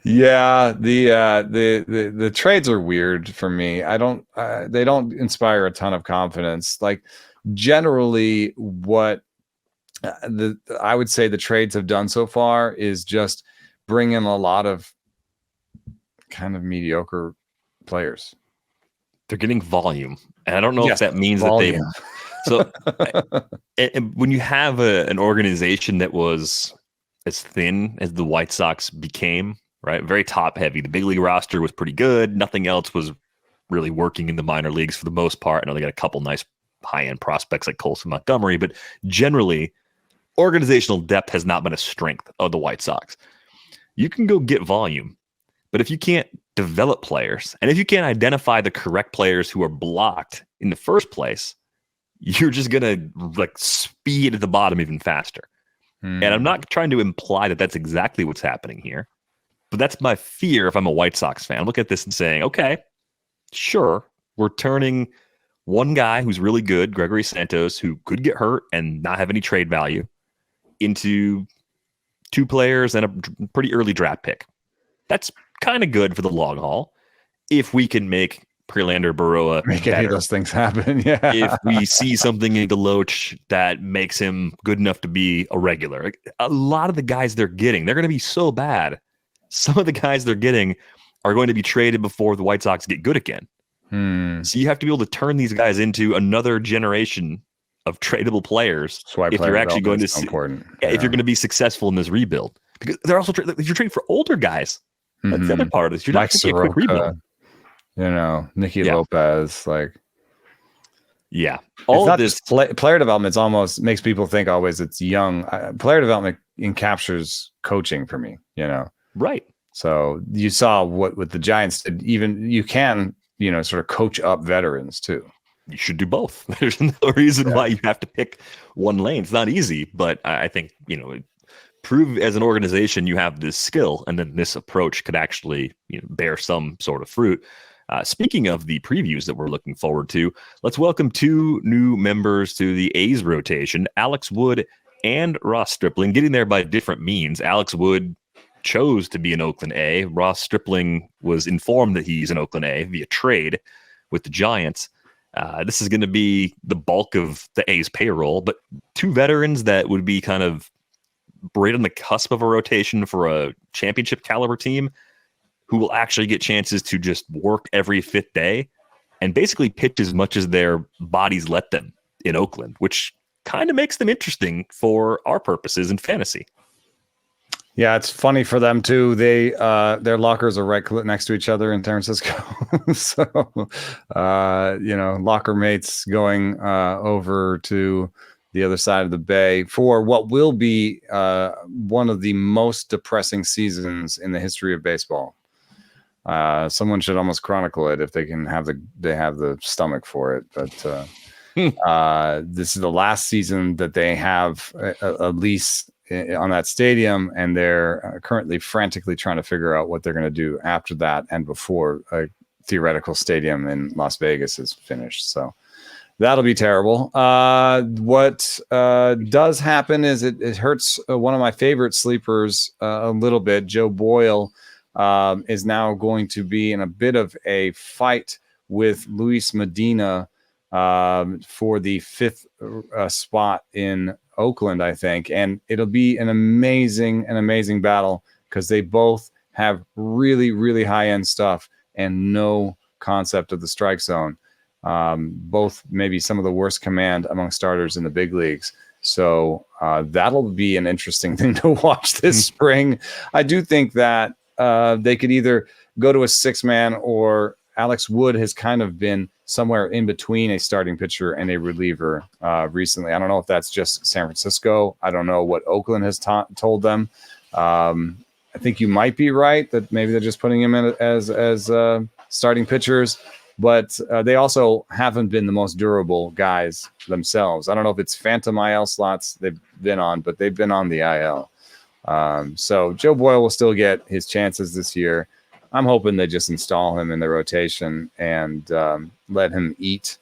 Yeah, the trades are weird for me. They don't inspire a ton of confidence. Like generally, what I would say the trades have done so far is just bring in a lot of kind of mediocre players. They're getting volume, and I don't know if that means volume. that they. So, and when you have an organization that was as thin as the White Sox became, right, very top heavy, the big league roster was pretty good. Nothing else was really working in the minor leagues for the most part. I know they got a couple nice high-end prospects like Colson Montgomery, but generally, organizational depth has not been a strength of the White Sox. You can go get volume, but if you can't develop players, and if you can't identify the correct players who are blocked in the first place, you're just going to like speed at the bottom even faster. And I'm not trying to imply that that's exactly what's happening here, but that's my fear if I'm a White Sox fan. I'm looking at this and saying, okay, sure, we're turning one guy who's really good, Gregory Santos, who could get hurt and not have any trade value, into 2 players and a pretty early draft pick. That's kind of good for the long haul if we can make Prelander, Baroa make any of those things happen. Yeah. If we see something in Deloach that makes him good enough to be a regular. A lot of the guys they're getting, they're going to be so bad. Some of the guys they're getting are going to be traded before the White Sox get good again. So you have to be able to turn these guys into another generation of tradable players if you're actually going to if you're going to be successful in this rebuild. Because they're also if you're trading for older guys. That's the other part of this. You're not going to get a quick rebuild. Nicky Lopez, like, all of this player development almost makes people think always it's young. Player development encaptures coaching for me, right. So you saw what the Giants did. Even you can, sort of coach up veterans too. You should do both. There's no reason why you have to pick one lane. It's not easy, but I think, prove as an organization you have this skill, and then this approach could actually bear some sort of fruit. Speaking of the previews that we're looking forward to, let's welcome 2 new members to the A's rotation, Alex Wood and Ross Stripling, getting there by different means. Alex Wood chose to be an Oakland A. Ross Stripling was informed that he's an Oakland A via trade with the Giants. This is going to be the bulk of the A's payroll, but 2 veterans that would be kind of right on the cusp of a rotation for a championship caliber team, who will actually get chances to just work every 5th day and basically pitch as much as their bodies let them in Oakland, which kind of makes them interesting for our purposes in fantasy. Yeah, it's funny for them too. They their lockers are right next to each other in San Francisco. So, locker mates going over to the other side of the bay for what will be one of the most depressing seasons in the history of baseball. Someone should almost chronicle it if they can have the stomach for it. But this is the last season that they have a lease on that stadium, and they're currently frantically trying to figure out what they're going to do after that and before a theoretical stadium in Las Vegas is finished. So that'll be terrible. What does happen is it hurts one of my favorite sleepers a little bit. Joe Boyle is now going to be in a bit of a fight with Luis Medina for the 5th spot in Oakland, I think. And it'll be an amazing battle because they both have really, really high-end stuff and no concept of the strike zone. Both maybe some of the worst command among starters in the big leagues. So that'll be an interesting thing to watch this spring. I do think that they could either go to a 6-man or Alex Wood has kind of been somewhere in between a starting pitcher and a reliever recently. I don't know if that's just San Francisco. I don't know what Oakland has told them. I think you might be right that maybe they're just putting him in as starting pitchers, but they also haven't been the most durable guys themselves. I don't know if it's phantom IL slots they've been on, but they've been on the IL. So Joe Boyle will still get his chances this year. I'm hoping they just install him in the rotation and let him eat,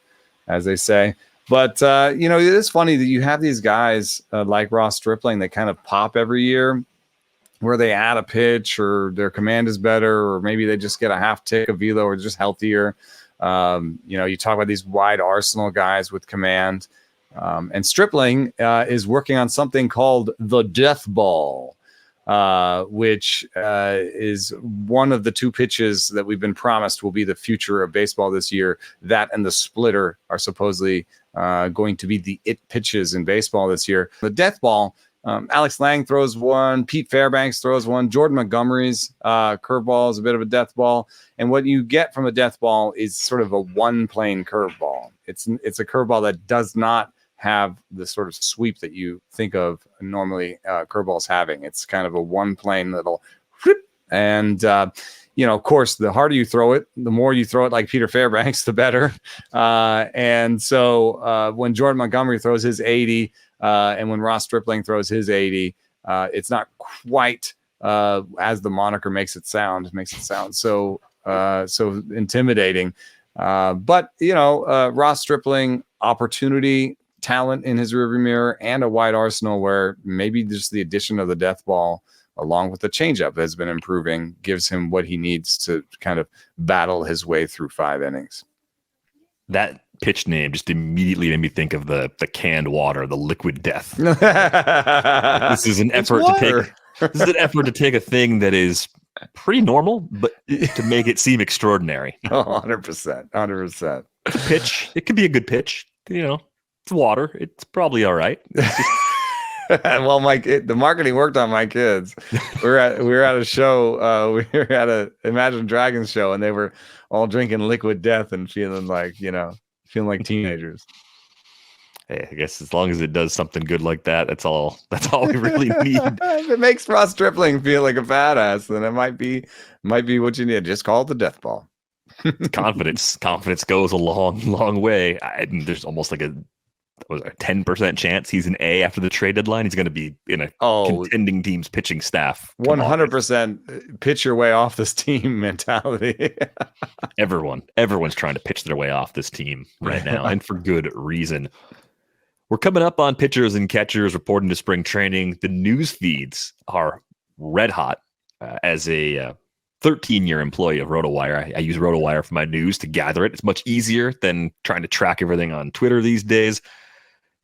as they say. But, it is funny that you have these guys like Ross Stripling that kind of pop every year where they add a pitch or their command is better, or maybe they just get a half tick of velo or just healthier. You talk about these wide arsenal guys with command. And Stripling is working on something called the death ball, which is one of the two pitches that we've been promised will be the future of baseball this year. That and the splitter are supposedly going to be the it pitches in baseball this year. The death ball, Alex Lang throws one, Pete Fairbanks throws one, Jordan Montgomery's curveball is a bit of a death ball. And what you get from a death ball is sort of a one-plane curveball. It's a curveball that does not have the sort of sweep that you think of normally curveballs having. It's kind of a one-plane little whoop. And, of course, the harder you throw it, the more you throw it like Peter Fairbanks, the better. And so when Jordan Montgomery throws his 80 and when Ross Stripling throws his 80, it's not quite as the moniker makes it sound. It makes it sound so intimidating. But, Ross Stripling, opportunity, talent in his rearview mirror, and a wide arsenal where maybe just the addition of the death ball along with the changeup that has been improving gives him what he needs to kind of battle his way through 5 innings. That pitch name just immediately made me think of the canned water, the liquid death. This is an effort to take a thing that is pretty normal, but to make it seem extraordinary. 100%. It's a pitch. It could be a good pitch. It's water. It's probably all right. Well, the marketing worked on my kids. We were at a show. We were at a Imagine Dragons show, and they were all drinking liquid death and feeling like teenagers. Hey, I guess as long as it does something good like that, that's all we really need. If it makes Ross Stripling feel like a badass, then it might be what you need. Just call it the death ball. Confidence goes a long way. There's almost like a 10% chance he's an A after the trade deadline. He's going to be in a contending team's pitching staff. 100% pitch your way off this team mentality. Everyone's trying to pitch their way off this team right now, and for good reason. We're coming up on pitchers and catchers reporting to spring training. The news feeds are red hot. As a 13-year employee of RotoWire, I use RotoWire for my news to gather it. It's much easier than trying to track everything on Twitter these days.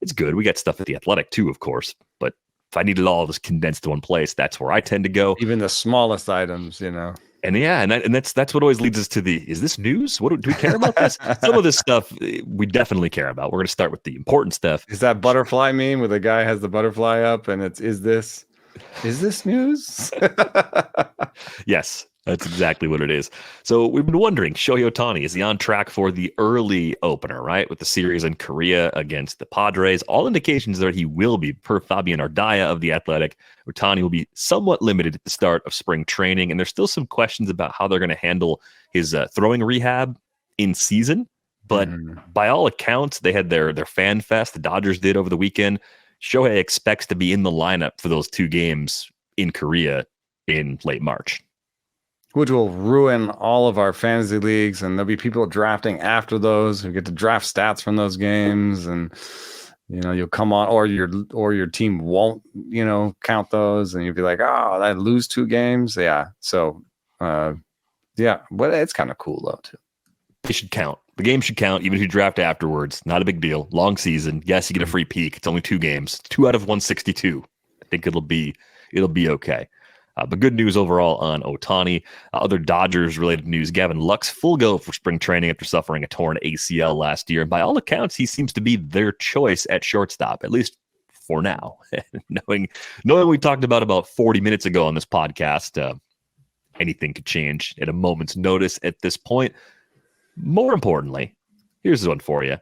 It's good. We got stuff at The Athletic too, of course. But if I need it all just condensed to one place, that's where I tend to go. Even the smallest items, And and that's what always leads us to is this news? Do we care about this? Some of this stuff we definitely care about. We're going to start with the important stuff. Is that butterfly meme where the guy has the butterfly up and is this news? Yes. That's exactly what it is. So we've been wondering, Shohei Ohtani, is he on track for the early opener, right? With the series in Korea against the Padres. All indications are that he will be, per Fabian Ardaya of The Athletic. Ohtani will be somewhat limited at the start of spring training, and there's still some questions about how they're going to handle his throwing rehab in season. But by all accounts, they had their fan fest, the Dodgers did over the weekend. Shohei expects to be in the lineup for those 2 games in Korea in late March. Which will ruin all of our fantasy leagues, and there'll be people drafting after those who get to draft stats from those games, and you'll come on, or your team won't, count those, and you'll be like, oh, I lose 2 games, yeah. So, but it's kind of cool though too. They should count. The game should count, even if you draft afterwards. Not a big deal. Long season. Yes, you get a free peek. It's only 2 games. 2 out of 162. I think it'll be okay. But good news overall on Ohtani. Other Dodgers-related news, Gavin Lux full go for spring training after suffering a torn ACL last year. And by all accounts, he seems to be their choice at shortstop, at least for now. Knowing we talked about 40 minutes ago on this podcast, anything could change at a moment's notice at this point. More importantly, here's one for you.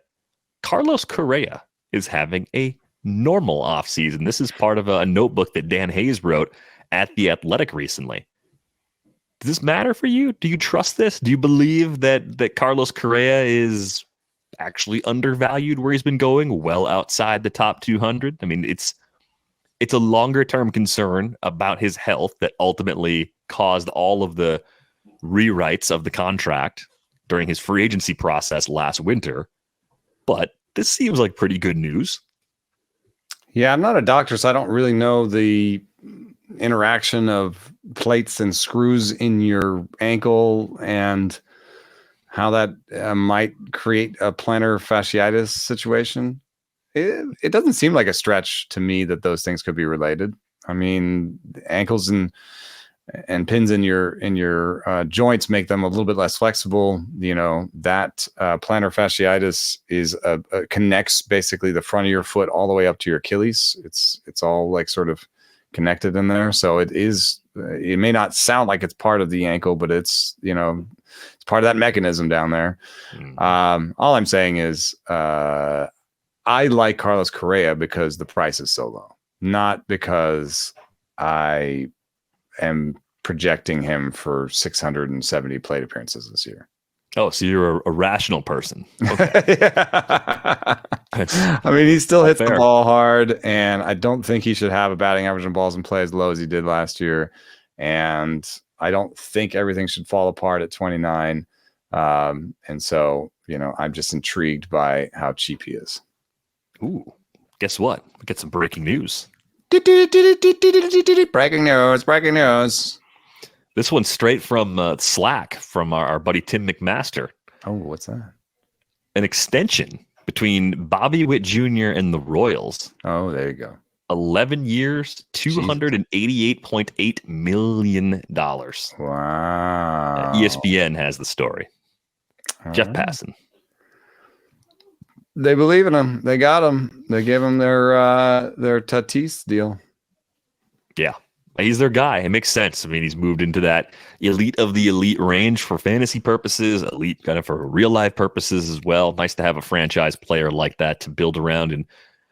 Carlos Correa is having a normal offseason. This is part of a notebook that Dan Hayes wrote at The Athletic recently. Does this matter for you? Do you trust this? Do you believe that Carlos Correa is actually undervalued where he's been going, well outside the top 200? I mean, it's a longer term concern about his health that ultimately caused all of the rewrites of the contract during his free agency process last winter. But this seems like pretty good news. Yeah, I'm not a doctor, so I don't really know the interaction of plates and screws in your ankle and how that might create a plantar fasciitis situation. It doesn't seem like a stretch to me that those things could be related. I mean, ankles and pins in your joints make them a little bit less flexible. You know, that plantar fasciitis is connects basically the front of your foot all the way up to your Achilles. It's all like sort of connected in there. So it is. It may not sound like it's part of the ankle, but it's it's part of that mechanism down there. All I'm saying is I like Carlos Correa because the price is so low, not because I am projecting him for 670 plate appearances this year. Oh, so you're a rational person. Okay. Yeah. I mean, he still hits the ball hard, and I don't think he should have a batting average on balls in play as low as he did last year. And I don't think everything should fall apart at 29. And so, I'm just intrigued by how cheap he is. Ooh, guess what? We get some breaking news. Breaking news. This one's straight from Slack from our buddy Tim McMaster. Oh, what's that? An extension between Bobby Witt Jr. and the Royals. Oh, there you go. 11 years, $288.8 million. Wow. ESPN has the story. Jeff Passan. They believe in him. They got him. They gave him their Tatis deal. Yeah. He's their guy. It makes sense. I mean, he's moved into that elite of the elite range for fantasy purposes, elite kind of for real life purposes as well. Nice to have a franchise player like that to build around and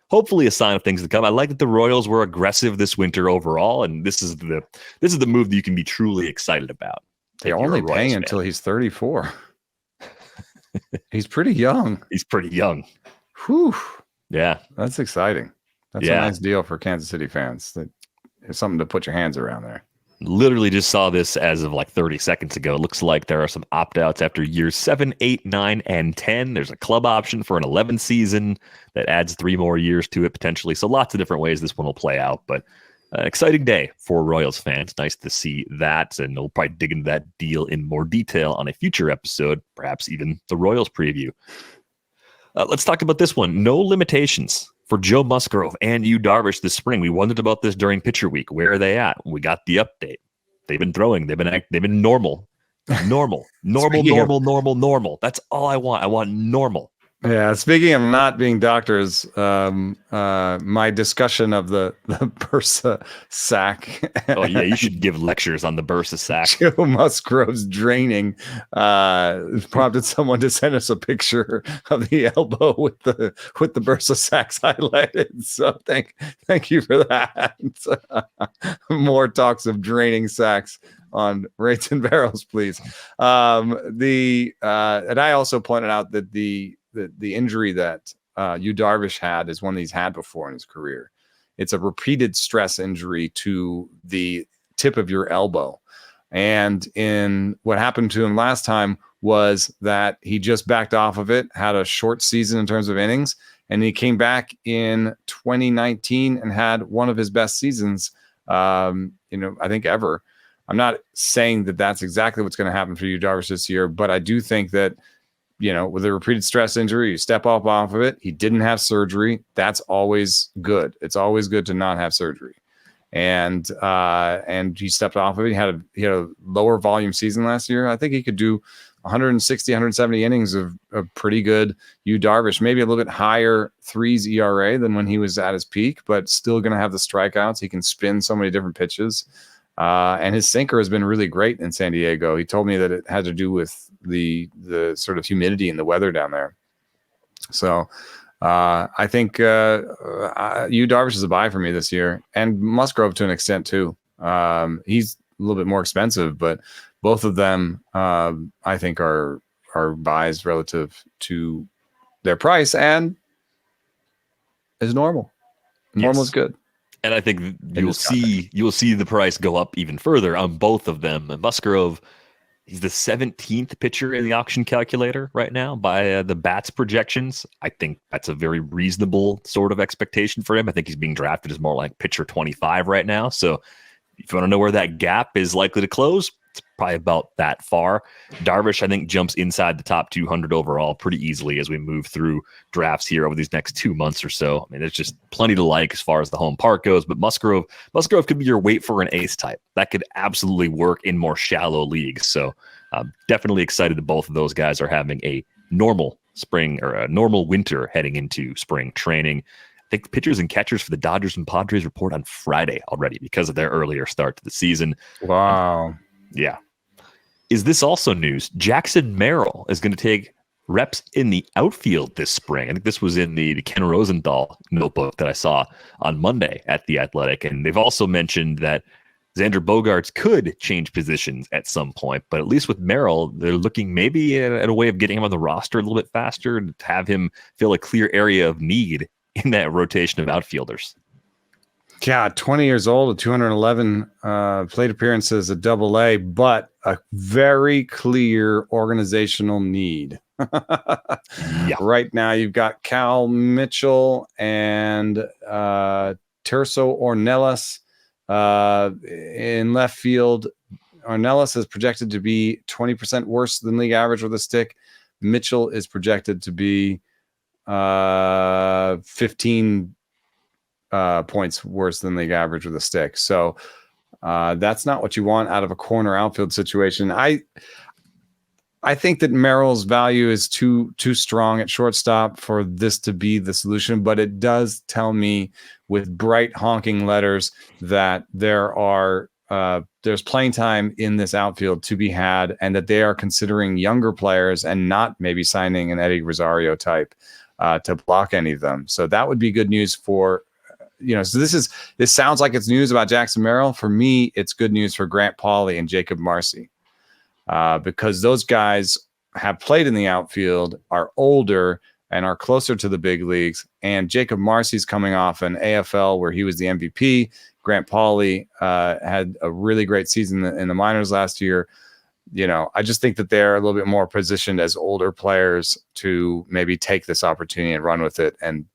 hopefully a sign of things to come. I like that the Royals were aggressive this winter overall, and this is the move that you can be truly excited about. They're only paying until he's 34. He's pretty young. Whew. Yeah. That's exciting. That's a nice deal for Kansas City fans. There's something to put your hands around there. Literally just saw this as of like 30 seconds ago. It looks like there are some opt-outs after years 7, 8, 9, and 10. There's a club option for an 11th season that adds 3 more years to it potentially. So lots of different ways this one will play out. But exciting day for Royals fans. Nice to see that. And we'll probably dig into that deal in more detail on a future episode, perhaps even the Royals preview. Let's talk about this one. No limitations for Joe Musgrove and Yu Darvish this spring. We wondered about this during pitcher week. Where are they at? We got the update. They've been throwing. They've been normal. Normal. That's all I want. I want normal. Yeah. Speaking of not being doctors, my discussion of the Bursa sack. Oh yeah, you should give lectures on the Bursa sack. Joe Musgrove's draining prompted someone to send us a picture of the elbow with the Bursa sacks highlighted. So thank you for that. More talks of draining sacks on Rates and Barrels, please. And I also pointed out that the injury that Yu Darvish had is one that he's had before in his career. It's a repeated stress injury to the tip of your elbow. And in what happened to him last time was that he just backed off of it, had a short season in terms of innings, and he came back in 2019 and had one of his best seasons, I think ever. I'm not saying that that's exactly what's going to happen for Yu Darvish this year, but I do think that with a repeated stress injury, you step off of it. He didn't have surgery. That's always good. It's always good to not have surgery. And he stepped off of it. He had a lower volume season last year. I think he could do 160, 170 innings of pretty good Yu Darvish, maybe a little bit higher 3s ERA than when he was at his peak, but still going to have the strikeouts. He can spin so many different pitches. And his sinker has been really great in San Diego. He told me that it had to do with the sort of humidity and the weather down there. So I think Darvish is a buy for me this year, and Musgrove to an extent too. He's a little bit more expensive, but both of them I think are buys relative to their price, and is normal. Normal is good. And I think you'll see the price go up even further on both of them. And Musgrove, he's the 17th pitcher in the auction calculator right now by the bats projections. I think that's a very reasonable sort of expectation for him. I think he's being drafted as more like pitcher 25 right now. So if you want to know where that gap is likely to close, it's probably about that far. Darvish, I think, jumps inside the top 200 overall pretty easily as we move through drafts here over these next 2 months or so. I mean, there's just plenty to like as far as the home park goes, but Musgrove could be your wait for an ace type. That could absolutely work in more shallow leagues. So I'm definitely excited that both of those guys are having a normal spring or a normal winter heading into spring training. I think the pitchers and catchers for the Dodgers and Padres report on Friday already because of their earlier start to the season. Wow. Yeah. Is this also news? Jackson Merrill is going to take reps in the outfield this spring. I think this was in the Ken Rosenthal notebook that I saw on Monday at The Athletic. And they've also mentioned that Xander Bogaerts could change positions at some point, but at least with Merrill, they're looking maybe at a way of getting him on the roster a little bit faster and to have him fill a clear area of need in that rotation of outfielders. Yeah, 20 years old, with 211 plate appearances at Double-A, but a very clear organizational need. Yeah. Right now, you've got Cal Mitchell and Terso Ornelas in left field. Ornelas is projected to be 20% worse than league average with a stick. Mitchell is projected to be 15 points worse than league average with a stick. So that's not what you want out of a corner outfield situation. I think that Merrill's value is too strong at shortstop for this to be the solution, but it does tell me with bright honking letters that there's playing time in this outfield to be had, and that they are considering younger players and not maybe signing an Eddie Rosario type to block any of them. So that would be good news for, so this sounds like it's news about Jackson Merrill. For me, it's good news for Grant Pauley and Jacob Marcy, because those guys have played in the outfield, are older, and are closer to the big leagues. And Jacob Marcy's coming off an AFL where he was the MVP. Grant Pauley had a really great season in the minors last year. I just think that they're a little bit more positioned as older players to maybe take this opportunity and run with it and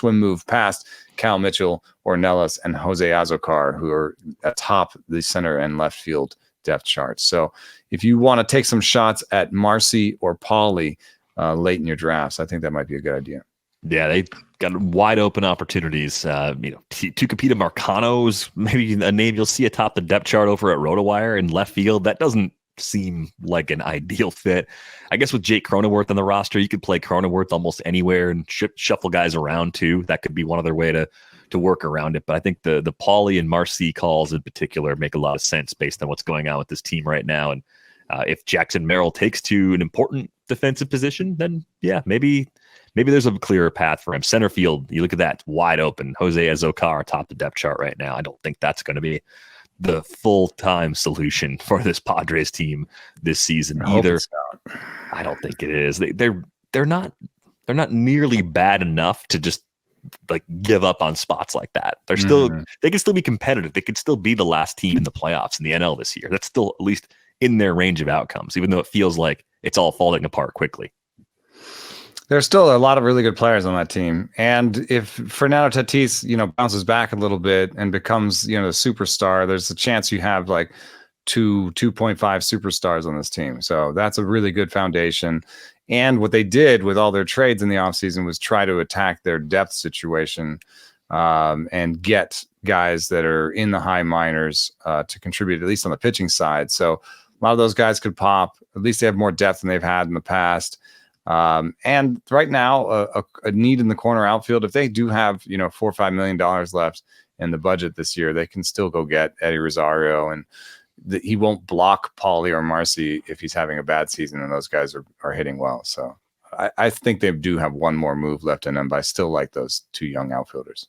move past Cal Mitchell, Ornelas, and Jose Azocar, who are atop the center and left field depth charts. So if you want to take some shots at Marcy or Pauley late in your drafts, I think that might be a good idea. Yeah, they've got wide open opportunities. Tucupita Marcano's maybe a name you'll see atop the depth chart over at RotoWire in left field. That doesn't seem like an ideal fit. I guess with Jake Cronenworth on the roster, you could play Cronenworth almost anywhere and shuffle guys around too. That could be one other way to work around it. But I think the Pauley and Marcy calls in particular make a lot of sense based on what's going on with this team right now. And if Jackson Merrill takes to an important defensive position, then yeah, maybe there's a clearer path for him. Center field, you look at that, wide open. Jose Azocar atop the depth chart right now. I don't think that's going to be the full-time solution for this Padres team this season either. I don't think it is. They're not nearly bad enough to just like give up on spots like that. They're still they can still be competitive. They could still be the last team in the playoffs in the NL this year. That's still at least in their range of outcomes, even though it feels like it's all falling apart quickly. There's still a lot of really good players on that team. And if Fernando Tatis, bounces back a little bit and becomes, the superstar, there's a chance you have like 2.5 superstars on this team. So that's a really good foundation. And what they did with all their trades in the offseason was try to attack their depth situation and get guys that are in the high minors to contribute, at least on the pitching side. So a lot of those guys could pop. At least they have more depth than they've had in the past. And right now, a need in the corner outfield, if they do have, $4 or $5 million left, and the budget this year, they can still go get Eddie Rosario, and he won't block Paulie or Marcy if he's having a bad season and those guys are hitting well. So I think they do have one more move left in them, but I still like those two young outfielders.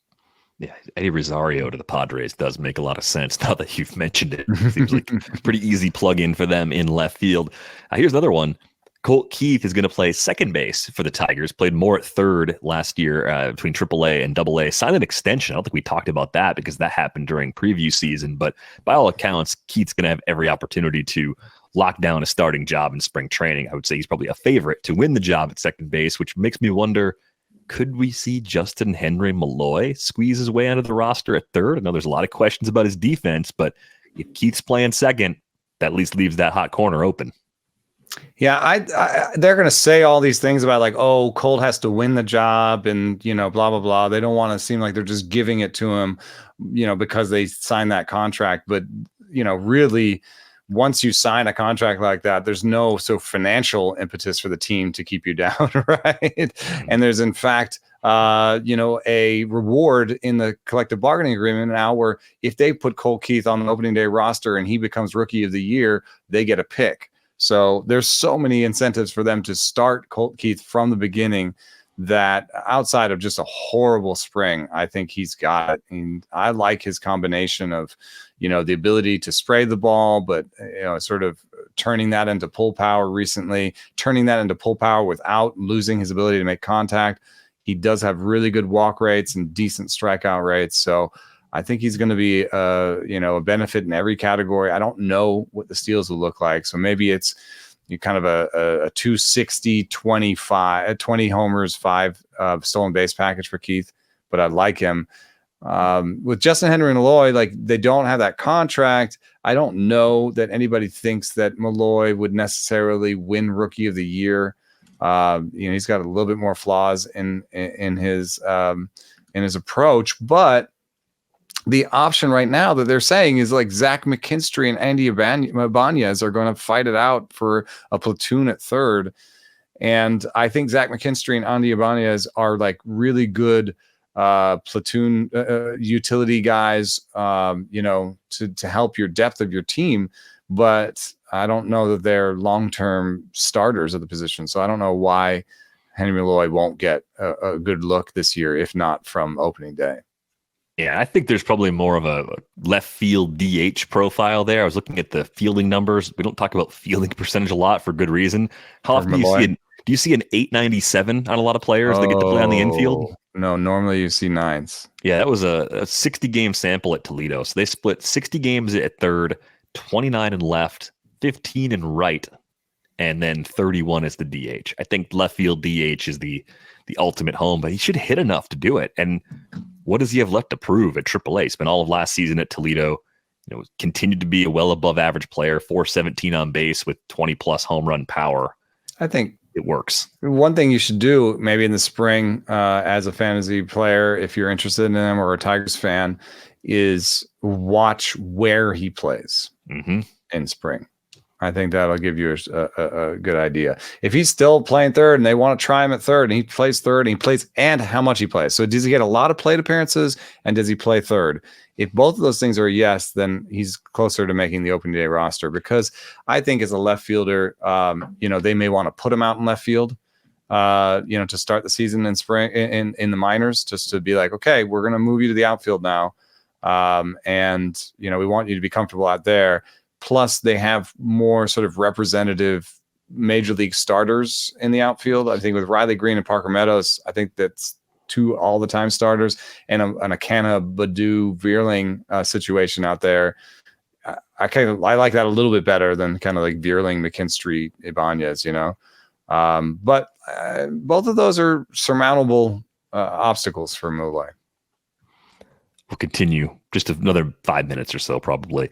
Yeah, Eddie Rosario to the Padres does make a lot of sense now that you've mentioned it. Seems like a pretty easy plug-in for them in left field. Here's another one. Colt Keith is going to play second base for the Tigers, played more at third last year between AAA and AA. Signed an extension. I don't think we talked about that because that happened during preview season. But by all accounts, Keith's going to have every opportunity to lock down a starting job in spring training. I would say he's probably a favorite to win the job at second base, which makes me wonder, could we see Justin Henry Malloy squeeze his way onto the roster at third? I know there's a lot of questions about his defense, but if Keith's playing second, that at least leaves that hot corner open. Yeah, they're going to say all these things about like, oh, Colt has to win the job and, blah, blah, blah. They don't want to seem like they're just giving it to him, because they signed that contract. But, really, once you sign a contract like that, there's no financial impetus for the team to keep you down, right? And there's, in fact, a reward in the collective bargaining agreement now where if they put Colt Keith on the opening day roster and he becomes rookie of the year, they get a pick. So there's so many incentives for them to start Colt Keith from the beginning that outside of just a horrible spring, I think he's got, I like his combination of, the ability to spray the ball, but, sort of turning that into pull power recently, turning that into pull power without losing his ability to make contact. He does have really good walk rates and decent strikeout rates. So I think he's going to be, a benefit in every category. I don't know what the steals will look like. So maybe it's kind of a 260, 25, 20 homers, 5 stolen base package for Keith, but I like him. With Justin Henry and Malloy, like they don't have that contract. I don't know that anybody thinks that Malloy would necessarily win Rookie of the Year. He's got a little bit more flaws in his approach, but the option right now that they're saying is like Zach McKinstry and Andy Ibanez are going to fight it out for a platoon at third. And I think Zach McKinstry and Andy Ibanez are like really good platoon utility guys, to help your depth of your team. But I don't know that they're long-term starters of the position. So I don't know why Henry Malloy won't get a good look this year, if not from opening day. Yeah, I think there's probably more of a left field DH profile there. I was looking at the fielding numbers. We don't talk about fielding percentage a lot for good reason. How often do you see an 897 on a lot of players that get to play on the infield? No, normally you see 9s. Yeah, that was a 60-game sample at Toledo. So they split 60 games at third, 29 in left, 15 in right, and then 31 as the DH. I think left field DH is the ultimate home, but he should hit enough to do it. And what does he have left to prove at AAA? Spent all of last season at Toledo. Continued to be a well above average player, 417 on base with 20+ home run power. I think it works. One thing you should do maybe in the spring as a fantasy player, if you're interested in him or a Tigers fan, is watch where he plays in spring. I think that'll give you a good idea. If he's still playing third and they want to try him at third and he plays third and how much he plays. So does he get a lot of plate appearances and does he play third? If both of those things are a yes, then he's closer to making the opening day roster, because I think as a left fielder, they may want to put him out in left field, to start the season in spring in the minors, just to be like, okay, we're going to move you to the outfield now. And we want you to be comfortable out there. Plus, they have more sort of representative major league starters in the outfield. I think with Riley Green and Parker Meadows, I think that's 2 all-the-time starters, and a Canna Badu Vierling situation out there. I like that a little bit better than kind of like Vierling, McKinstry, Ibanez, But both of those are surmountable obstacles for Malloy. We'll continue just another 5 minutes or so, probably.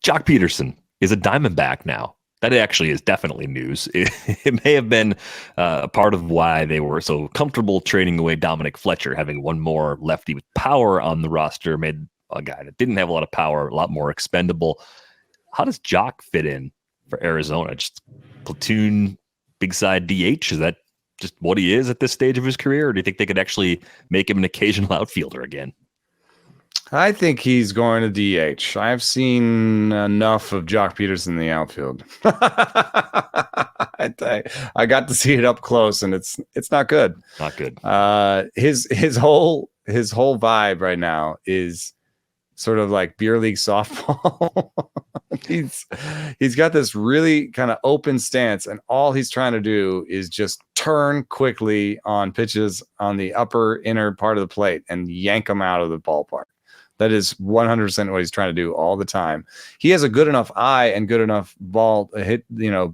Jock Peterson is a Diamondback now. That actually is definitely news. It may have been a part of why they were so comfortable trading away Dominic Fletcher. Having one more lefty with power on the roster made a guy that didn't have a lot of power a lot more expendable. How does Jock fit in for Arizona? Just platoon, big side DH? Is that just what he is at this stage of his career? Or do you think they could actually make him an occasional outfielder again? I think he's going to DH. I've seen enough of Jock Peterson in the outfield. I got to see it up close, and it's not good. Not good. His whole vibe right now is sort of like beer league softball. he's got this really kind of open stance, and all he's trying to do is just turn quickly on pitches on the upper inner part of the plate and yank them out of the ballpark. That is 100% what he's trying to do all the time. He has a good enough eye and good enough ball hit,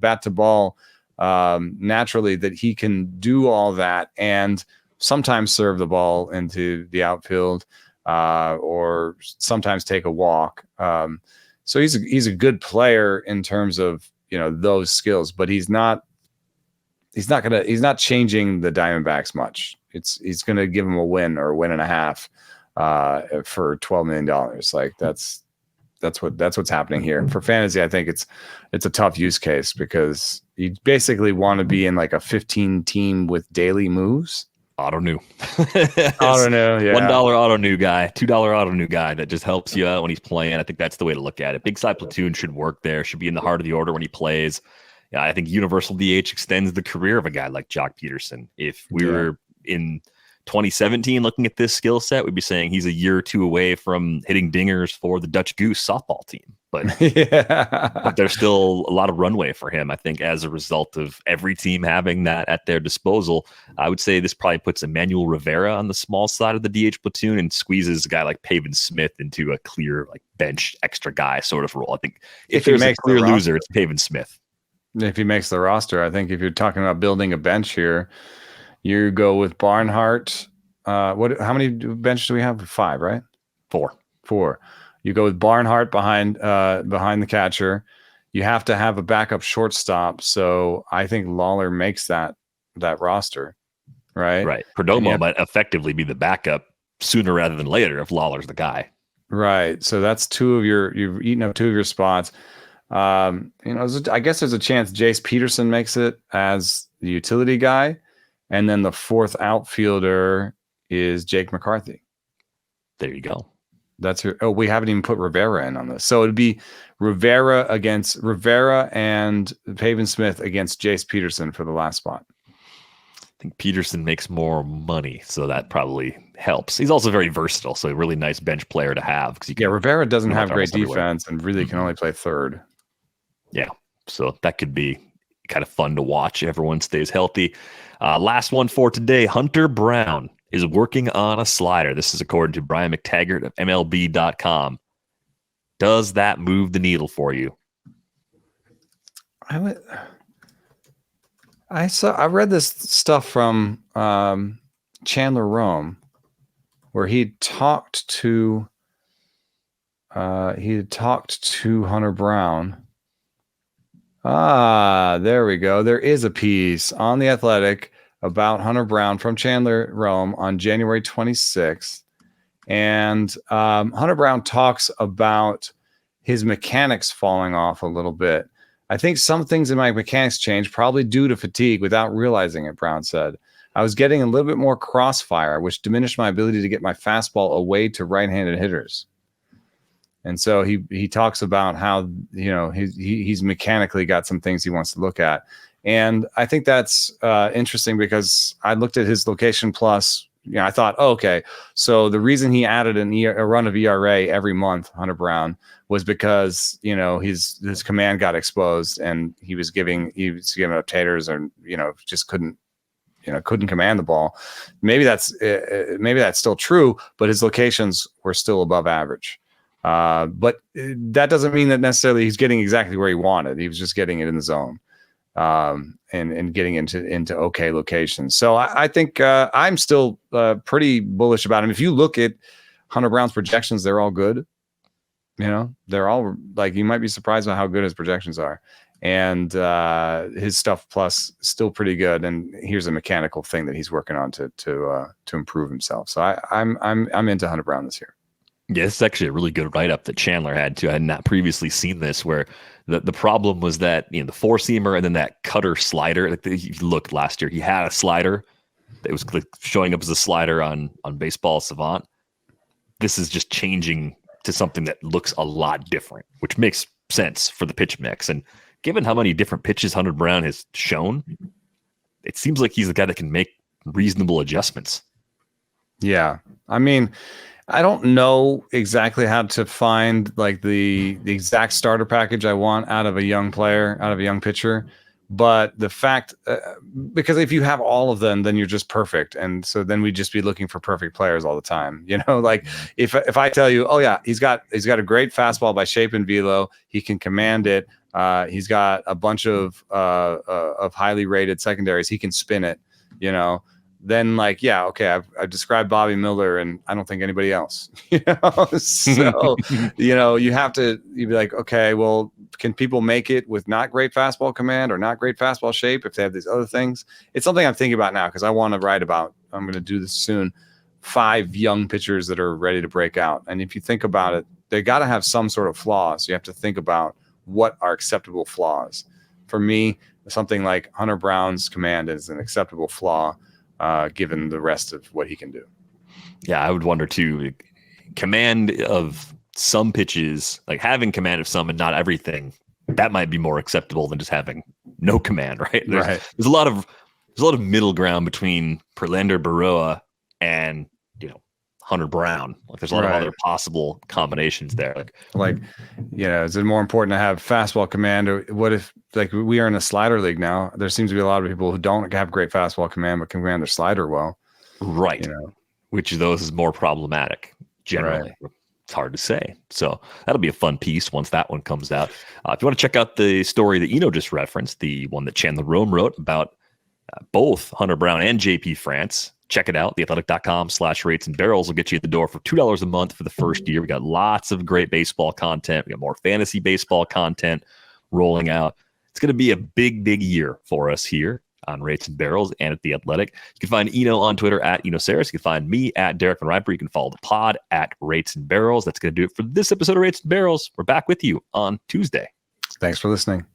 bat to ball naturally that he can do all that and sometimes serve the ball into the outfield or sometimes take a walk. So he's a good player in terms of those skills, but he's not changing the Diamondbacks much. He's gonna give him a win or a win and a half for $12 million. Like that's what's happening here. For fantasy, I think it's a tough use case because you basically want to be in like a 15 team with daily moves. Auto new. Yeah. $1 auto new guy, $2 auto new guy that just helps you out when he's playing. I think that's the way to look at it. Big side platoon should work there, should be in the heart of the order when he plays. Yeah, I think universal DH extends the career of a guy like Jock Peterson. If we were in 2017 looking at this skill set, we'd be saying he's a year or two away from hitting dingers for the Dutch Goose softball team. But but there's still a lot of runway for him, I think, as a result of every team having that at their disposal. I would say this probably puts Emmanuel Rivera on the small side of the DH platoon and squeezes a guy like Pavin Smith into a clear like bench extra guy sort of role. I think if there's a clear loser, it's Pavin Smith. If he makes the roster, I think if you're talking about building a bench here, you go with Barnhart. How many benches do we have? 5, right? 4. You go with Barnhart behind the catcher. You have to have a backup shortstop. So I think Lawler makes that roster, right? Right. Perdomo might effectively be the backup sooner rather than later if Lawler's the guy. Right. So that's you've eaten up 2 of your spots. I guess there's a chance Jace Peterson makes it as the utility guy. And then the 4th outfielder is Jake McCarthy. There you go. We haven't even put Rivera in on this. So it'd be Rivera and Pavin Smith against Jace Peterson for the last spot. I think Peterson makes more money, so that probably helps. He's also very versatile, so a really nice bench player to have. Rivera doesn't have great defense and really can only play third. Yeah, so that could be kind of fun to watch. Everyone stays healthy. Last one for today. Hunter Brown is working on a slider. This is according to Brian McTaggart of MLB.com. Does that move the needle for you? I read this stuff from Chandler Rome where he talked to Hunter Brown. There we go. There is a piece on The Athletic about Hunter Brown from Chandler Rome on January 26th. And Hunter Brown talks about his mechanics falling off a little bit. I think some things in my mechanics changed, probably due to fatigue without realizing it, Brown said. I was getting a little bit more crossfire, which diminished my ability to get my fastball away to right-handed hitters. And so he talks about how, he's mechanically got some things he wants to look at. And I think that's interesting because I looked at his location plus. I thought, okay, so the reason he added a run of ERA every month, Hunter Brown, was because his command got exposed and he was giving up taters or just couldn't command the ball. Maybe that's still true, but his locations were still above average. But that doesn't mean that necessarily he's getting exactly where he wanted. He was just getting it in the zone. And getting into okay locations. So I think I'm still pretty bullish about him. If you look at Hunter Brown's projections, they're all good. They're all like, you might be surprised by how good his projections are. And his stuff plus still pretty good. And here's a mechanical thing that he's working on to improve himself. So I'm into Hunter Brown this year. Yeah, this is actually a really good write-up that Chandler had too. I had not previously seen this, where the problem was that the four-seamer and then that cutter slider. Like if you looked last year, he had a slider that was showing up as a slider on Baseball Savant. this is just changing to something that looks a lot different, which makes sense for the pitch mix. And given how many different pitches Hunter Brown has shown, it seems like he's the guy that can make reasonable adjustments. Yeah. I mean, I don't know exactly how to find like the exact starter package I want out of a young player, out of a young pitcher. But the fact, because if you have all of them, then you're just perfect. And so then we'd just be looking for perfect players all the time. You know, like if I tell you, oh yeah, he's got a great fastball by shape and velo. He can command it. He's got a bunch of highly rated secondaries. He can spin it, you know. Then like, yeah, okay, I've described Bobby Miller and I don't think anybody else, you know? So, you know, you'd be like, okay, well, can people make it with not great fastball command or not great fastball shape if they have these other things? It's something I'm thinking about now because I want to write about, I'm going to do this soon, 5 young pitchers that are ready to break out. And if you think about it, they got to have some sort of flaws. You have to think about what are acceptable flaws. For me, something like Hunter Brown's command is an acceptable flaw. Given the rest of what he can do. Yeah, I would wonder too, command of some pitches, like having command of some and not everything, that might be more acceptable than just having no command, right? There's a lot of middle ground between Perlander, Baroa, and, you know, Hunter Brown. Like there's a lot of other possible combinations there. Like, you know, is it more important to have fastball command, or what if, like, we are in a slider league now? There seems to be a lot of people who don't have great fastball command but can command their slider well. Right. You know, which of those is more problematic generally? Right. It's hard to say. So that'll be a fun piece once that one comes out. If you want to check out the story that Eno just referenced, the one that Chandler Rome wrote about both Hunter Brown and JP France, check it out. Theathletic.com/rates and barrels will get you at the door for $2 a month for the first year. We got lots of great baseball content. We got more fantasy baseball content rolling out. It's going to be a big, big year for us here on Rates and Barrels and at The Athletic. You can find Eno on Twitter at Eno Saris. You can find me at Derek Van Riper. You can follow the pod at Rates and Barrels. That's going to do it for this episode of Rates and Barrels. We're back with you on Tuesday. Thanks for listening.